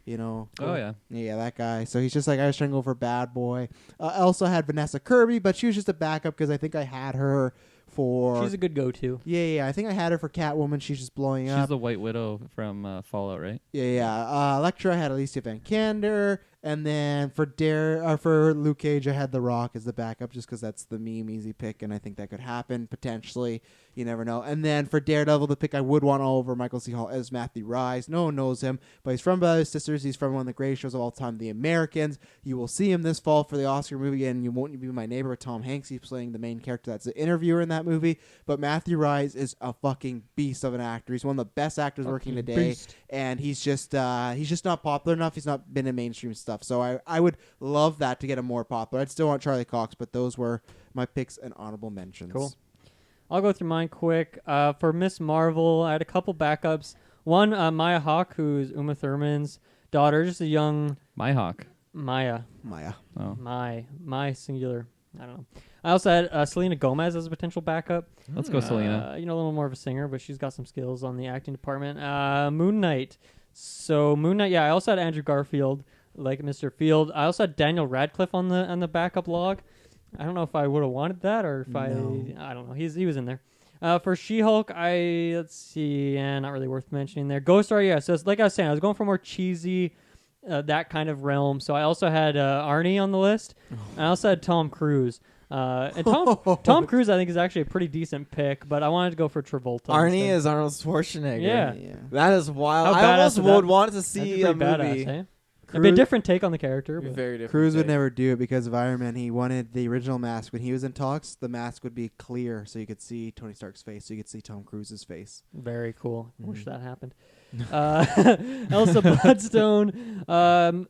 You know. Oh, yeah. Yeah, that guy. So he's just like, I was trying to go for bad boy. I also had Vanessa Kirby, but she was just a backup because I think I had her for. She's a good go-to. Yeah. I think I had her for Catwoman. She's just blowing She's up. the White Widow from Fallout, right? Yeah. Elektra, I had Alicia Van Kander. And then for Luke Cage, I had The Rock as the backup just because that's the meme easy pick, and I think that could happen potentially. You never know. And then for Daredevil, the pick I would want all over Michael C. Hall is Matthew Rhys. No one knows him, but he's from Brothers Sisters. He's from one of the greatest shows of all time, The Americans. You will see him this fall for the Oscar movie, and You Won't Be My Neighbor with Tom Hanks. He's playing the main character that's the interviewer in that movie. But Matthew Rhys is a fucking beast of an actor. He's one of the best actors working Fucking today. beast. And he's just not popular enough. He's not been in mainstream stuff. So I would love that to get him more popular. I'd still want Charlie Cox, but those were my picks and honorable mentions. Cool. I'll go through mine quick. For Miss Marvel, I had a couple backups. One, Maya Hawke, who's Uma Thurman's daughter, just a young Myhawk. Maya. Oh. My singular. I don't know. I also had Selena Gomez as a potential backup. Let's go, Selena. A little more of a singer, but she's got some skills on the acting department. Moon Knight. So Moon Knight, yeah. I also had Andrew Garfield, like Mr. Field. I also had Daniel Radcliffe on the backup log. I don't know if I would have wanted that or if I don't know. He was in there. For She-Hulk, let's see, not really worth mentioning there. Ghost Rider, yeah. So it's, like I was saying, I was going for more cheesy, that kind of realm. So I also had Arnie on the list. I also had Tom Cruise. And Tom Cruise, I think, is actually a pretty decent pick, but I wanted to go for Travolta. Arnie instead. is Arnold Schwarzenegger. Yeah. That is wild. How I badass almost would would that- want to That'd see be a pretty movie. badass, eh? It'd be a different take on the character. It'd be But very different. Cruise would take. never do it because of Iron Man. He wanted the original mask. When he was in talks, the mask would be clear so you could see Tony Stark's face, so you could see Tom Cruise's face. Very cool. Wish Mhm. that happened. Elsa Bloodstone,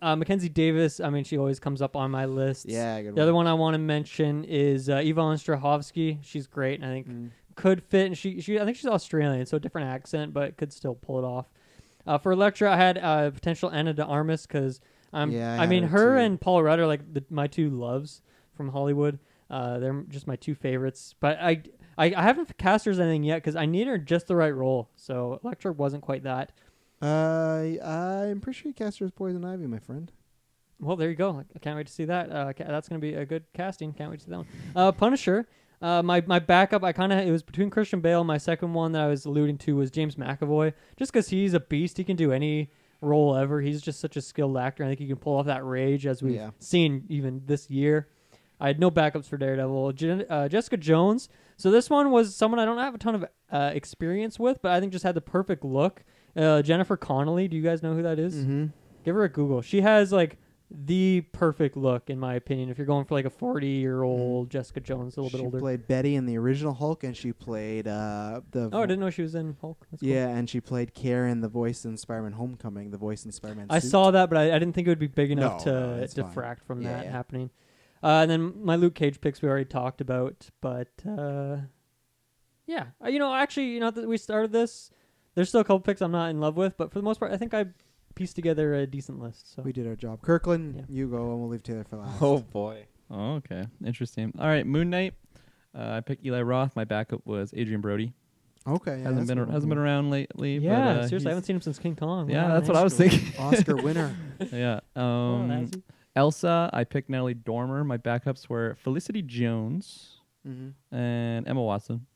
Mackenzie Davis. I mean, she always comes up on my list. Yeah, good The other one I want to mention is Yvonne Strahovski. She's great, and I think could fit. And she I think she's Australian, so a different accent, but could still pull it off. For Electra, I had potential Anna de Armas because I had mean, her her too. and Paul Rudd are like my two loves from Hollywood. They're just my two favorites. But I haven't cast her as anything yet because I need her just the right role. So Electra wasn't quite that. I'm pretty sure you cast her as Poison Ivy, my friend. Well, there you go. I can't wait to see that. That's going to be a good casting. Can't wait to see that one. Punisher. My backup, it was between Christian Bale. My second one that I was alluding to was James McAvoy. Just because he's a beast, he can do any role ever. He's just such a skilled actor. I think he can pull off that rage as we've seen even this year. I had no backups for Daredevil. Jessica Jones. So this one was someone I don't have a ton of experience with, but I think just had the perfect look. Jennifer Connelly. Do you guys know who that is? Mm-hmm. Give her a Google. She has like the perfect look, in my opinion. If you're going for like a 40-year-old Jessica Jones, a little bit older. She played Betty in the original Hulk, and she played Oh, I didn't know she was in Hulk. That's cool. Yeah, and she played Karen, the voice in Spider-Man Homecoming, the voice in Spider-Man I suit. saw that, but I didn't think it would be big enough No, to it's fine. diffract from Yeah, that yeah. happening. And then my Luke Cage picks we already talked about, but yeah, actually, that we started this. There's still a couple picks I'm not in love with, but for the most part, I think I pieced together a decent list. So We did our job. Kirkland, Yeah. you go, and we'll leave Taylor for last. Oh boy. Oh, okay. Interesting. All right, Moon Knight. I picked Eli Roth. My backup was Adrian Brody. Okay. Yeah, hasn't been around lately. yeah, but, seriously, I he's- haven't seen him since King Kong. Yeah, Wow, that's what I was nice. thinking. Oscar winner. Yeah. Oh, that's it. Elsa. I picked Natalie Dormer. My backups were Felicity Jones Mm-hmm. and Emma Watson.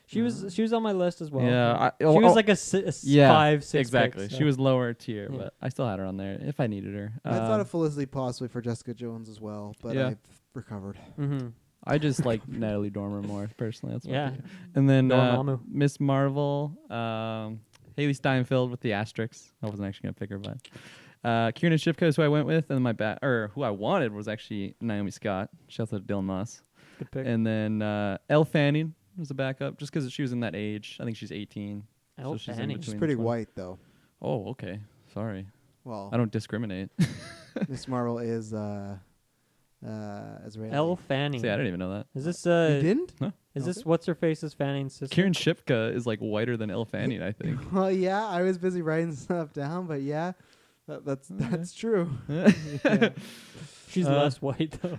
She was on my list as well. Yeah, she was like a 5, 6. exactly. pick, so. She was lower tier, Yeah. but I still had her on there if I needed her. I thought of Felicity possibly for Jessica Jones as well, but Yeah. I've recovered. Mm-hmm. I just like Natalie Dormer more personally. That's Yeah. my pick. And then Dormammu. Miss Marvel, Haley Steinfeld with the asterisks. I wasn't actually gonna pick her, but Kiernan Shipka is who I went with, and then who I wanted was actually Naomi Scott. Shouts out to Dylan Moss. Good pick. And then Elle Fanning was a backup, just because she was in that age. I think she's 18. Elle she's in Fanning. between She's the pretty 20. white though. Oh, okay. Sorry, Well, I don't discriminate. Miss Marvel is Israeli. Elle Fanning. See, I didn't even know that. Is this You didn't? Is this what's her face's Fanning's sister? Kieran Shipka is like whiter than Elle Fanning, I think. Well, yeah, I was busy writing stuff down, but yeah, that's true. She's less white though.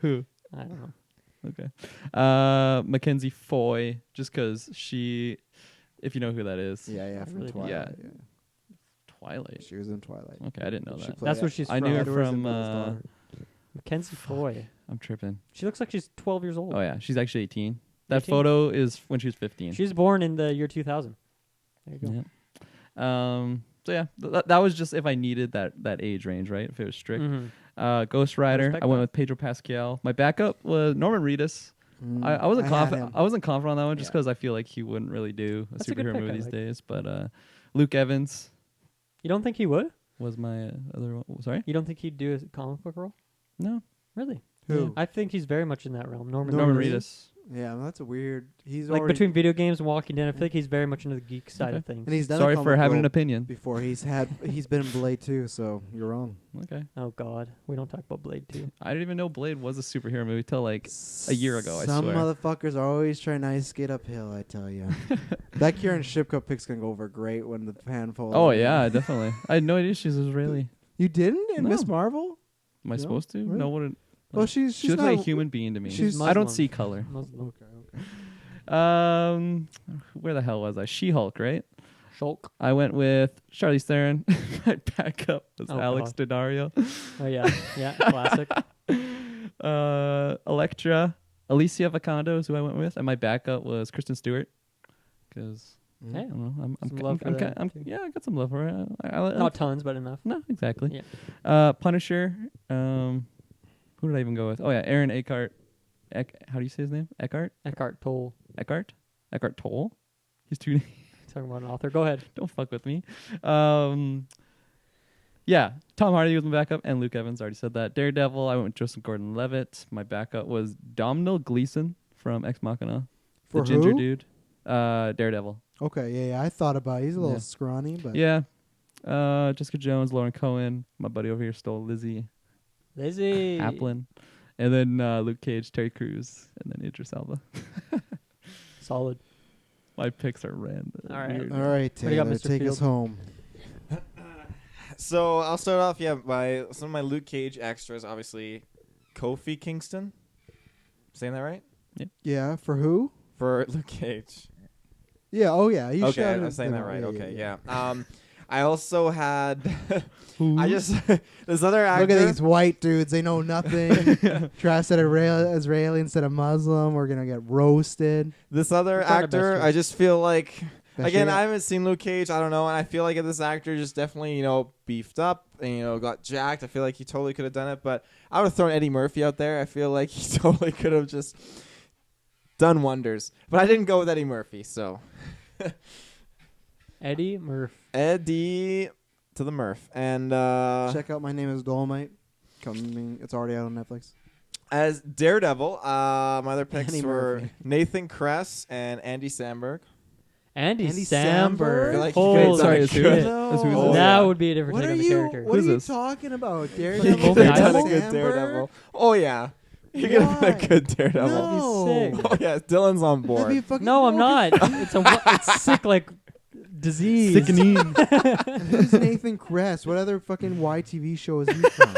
Who? I don't know. Okay. Mackenzie Foy, just because she, if you know who that is. Yeah, from really Twilight. Yeah. Yeah. Twilight. She was in Twilight. Okay, I didn't know She that. played That's where she's I from. knew her Edward's from. Bill's daughter. Mackenzie Foy. I'm tripping. She looks like she's 12 years old. Oh yeah, she's actually 18. That 18? photo is when she was 15. She was born in the year 2000. There you go. Yeah. So yeah, that was just if I needed that age range, right? If it was strict. Mhm. Ghost Rider. respect I went that. with Pedro Pascal. My backup was Norman Reedus. I wasn't had confident. him. I wasn't confident on that one just Yeah. because I feel like he wouldn't really do a That's a good superhero pick, movie I these like. days. But Luke Evans You don't think he would? was my other one. Sorry, You don't think he'd do a comic book role? no. Really? Who? I think he's very much in that realm. Norman Norman Reedus? Reedus. Yeah, well, that's a weird. He's Like already, between video games and Walking Dead, I feel like he's very much into the geek side Okay. of things. and he's done. Sorry a for comic having an role opinion. before. He's been in Blade too, so you're wrong. Okay. Oh God, we don't talk about Blade 2. I didn't even know Blade was a superhero movie till like a year ago. I Some swear. motherfuckers are always trying to ice skate uphill. I tell you, that Kieran Shipka pick's gonna go over great when the fan falls. Oh yeah, definitely. I had no idea she was Israeli. You didn't in No. Miss Marvel? Am I No? supposed to? Really? No, what? Well, she's She looks not like a human being to me. she's I don't Muslim. see color. Muslim. Where the hell was I? She-Hulk, right? Shulk. I went with Charlize Theron. My backup was Oh, Alex God. Daddario. Oh yeah, yeah, classic. Electra, Alicia Vikander is who I went with, and my backup was Kristen Stewart. Because Hey, I don't know, Some love for that, too. yeah, I got some love for her. I not tons, but enough. no, exactly. Yeah. Punisher. Who did I even go with? Oh yeah, Aaron Eckhart. How do you say his name? Eckhart. Eckhart Tolle. Eckhart Tolle. He's too. Talking about an author. Go ahead. Don't fuck with me. Yeah, Tom Hardy was my backup, and Luke Evans. Already said that. Daredevil. I went with Joseph Gordon-Levitt. My backup was Domhnall Gleeson from Ex Machina, For the ginger who? dude. Daredevil. Okay, yeah, I thought about it. He's a little Yeah. scrawny, but Yeah. Jessica Jones, Lauren Cohen. My buddy over here stole Lizzie Lizzie. Kaplan. And then Luke Cage, Terry Crews, and then Idris Elba. Solid. My picks are random. All right. Weird. all right, What do you got, Taylor, Mr. take us Field? home. So I'll start off, by some of my Luke Cage extras. Obviously, Kofi Kingston. Saying that right? Yeah, for who? For Luke Cage. Yeah, oh yeah, you Okay, shouted I'm saying it that out. right. Okay, yeah. I also had. Who? I just this other actor. Look at these white dudes. They know nothing. Try to Israeli instead of Muslim. We're gonna get roasted. This other We're trying our actor, best, I just feel like. That Again, shit- I haven't seen Luke Cage. I don't know, and I feel like this actor just definitely, beefed up and got jacked. I feel like he totally could have done it, but I would have thrown Eddie Murphy out there. I feel like he totally could have just done wonders. But I didn't go with Eddie Murphy, so Eddie Murphy. Eddie to the Murph. And check out My Name Is Dolomite. Coming, it's already out on Netflix. as Daredevil, my other picks Andy were Murphy. Nathan Kress and Andy Samberg. Andy Andy Samberg. Samberg? I feel like Holy you Sorry, guys is who? shit. Is who is Oh, this? That yeah. would be a different What take are on the you? character. What are Who's you this? talking about? both Daredevil. You're Daredevil? gonna get a good Daredevil. Oh yeah, you're gonna get a good Daredevil. No. That'd be sick. Oh yeah, Dylan's on That'd board. be fucking No, I'm broken. not. It's sick like disease. Sickening. Who's Nathan Kress? What other fucking YTV show is he from?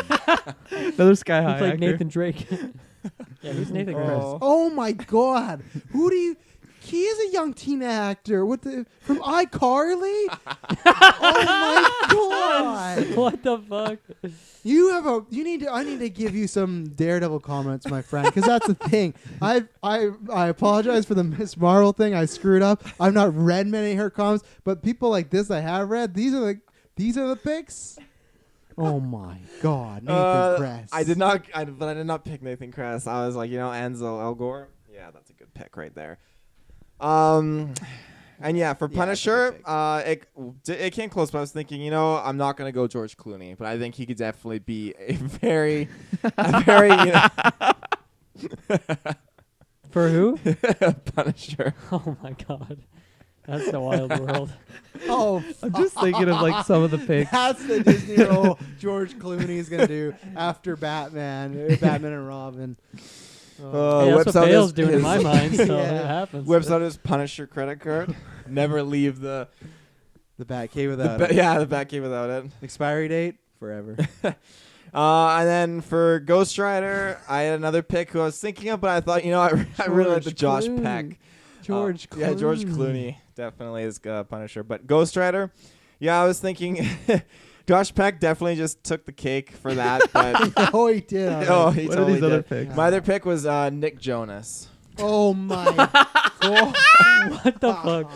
Another Sky He High played actor. Nathan Drake. Yeah, who's Nathan Kress? Oh. Oh my god! Who do you? He is a young teen actor. What the from iCarly? Oh my god! What the fuck? You have a. You need to. I need to give you some Daredevil comments, my friend, because that's the thing. I apologize for the Miss Marvel thing. I screwed up. I've not read many of her comments, but people like this I have read. These are the picks. Oh my God, Nathan Kress. I did not, but I did not pick Nathan Kress. I was like, Ansel Elgort. Yeah, that's a good pick right there. And yeah, for Punisher, it came close, but I was thinking, I'm not gonna go George Clooney, but I think he could definitely be a very, For who? Punisher. Oh my God, that's the wild world. Oh, I'm just thinking of like some of the picks. that's the Disney role George Clooney's gonna do after Batman and Robin. Hey, that's whips what out Bale's his- doing in my mind, so Yeah. it happens. Whips out his Punisher credit card. Never leave the Batcave without it. the Batcave without it. Expiry date forever. And then for Ghost Rider, I had another pick who I was thinking of, but I thought, I really like the Josh Clooney. Peck. George Clooney. Yeah, George Clooney definitely is Punisher. But Ghost Rider, yeah, I was thinking Josh Peck definitely just took the cake for that. But Oh, he did. oh, he What are totally these other did. picks? My other pick was Nick Jonas. Oh my God. What the fuck?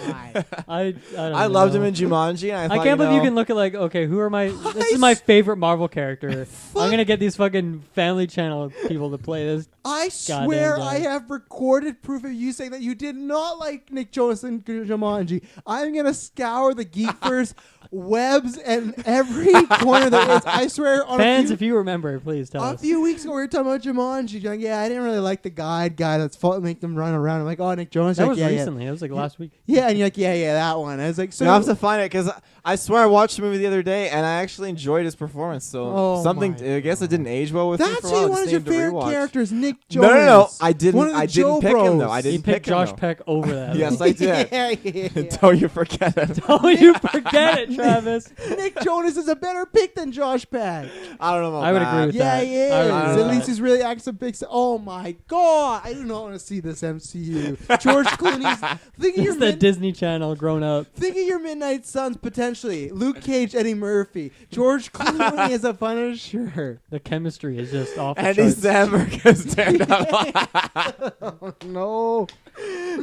I don't I loved know. him in Jumanji, and I thought, I can't believe you can look at like, okay, who are my? This is my favorite Marvel character. I'm gonna get these fucking Family Channel people to play this. I Goddamn swear guy. I have recorded proof of you saying that you did not like Nick Jonas and Jumanji. I'm going to scour the GeekVerse webs and every corner there is. I swear on Fans, a if you remember, please tell a us. few weeks ago we were talking about Jumanji. You're like, yeah, I didn't really like the guy that's make them run around. I'm like, oh, Nick Jonas. That Like, was yeah, recently. That was like last week. Yeah, and you're like, yeah, that one. I was like, so You have to find it because I swear I watched the movie the other day and I actually enjoyed his performance. So Oh something, my I guess it didn't age well with me that's for a while. one It of your just needed to favorite rewatch. characters, Nick No, Jonas. no, I One didn't. of the I Joe didn't pick him though. Bros. I He didn't picked pick him. Josh though. Peck over that. Yes, I did. yeah. Don't you forget it. Don't you forget it, Travis. Nick Jonas is a better pick than Josh Peck. I don't know about I would that. agree with Yeah, that. he is. I would agree At with least that. he's really acting some big stuff. Oh my God. I do not want to see this MCU. George Clooney's. Think of your, He's the Disney Channel grown up. think of your Midnight Suns potentially. Luke Cage, Eddie Murphy. George Clooney is a Punisher. The chemistry is just off the Andy charts. Samberg has turned up. Oh, no.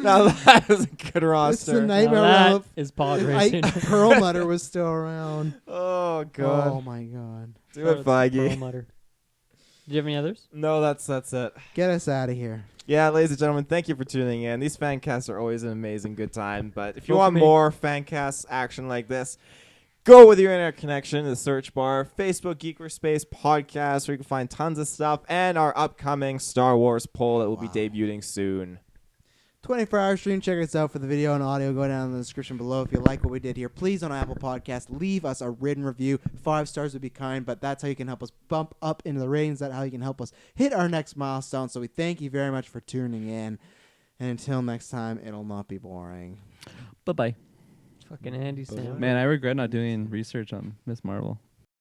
Now that is a good It's a roster. Now nightmare that world. is pod If racing. Perlmutter was still around. Oh god. Oh my God. Do it, Feige. Perlmutter. Do you have any others? No, that's it. Get us out of here. Yeah, ladies and gentlemen, thank you for tuning in. These fan casts are always an amazing good time. But if you Vote for want me. more fan cast action like this, go with your internet connection to the search bar, Facebook GeekVerse Space Podcast, where you can find tons of stuff, and our upcoming Star Wars poll that will be debuting soon. 24-hour stream. Check us out for the video and audio. Go down in the description below. If you like what we did here, please on Apple Podcasts, leave us a written review. 5 stars would be kind, but that's how you can help us bump up into the ratings. That's how you can help us hit our next milestone. So we thank you very much for tuning in. And until next time, it'll not be boring. Bye bye. Fucking Andy Sam. Man, I regret not doing research on Miss Marvel.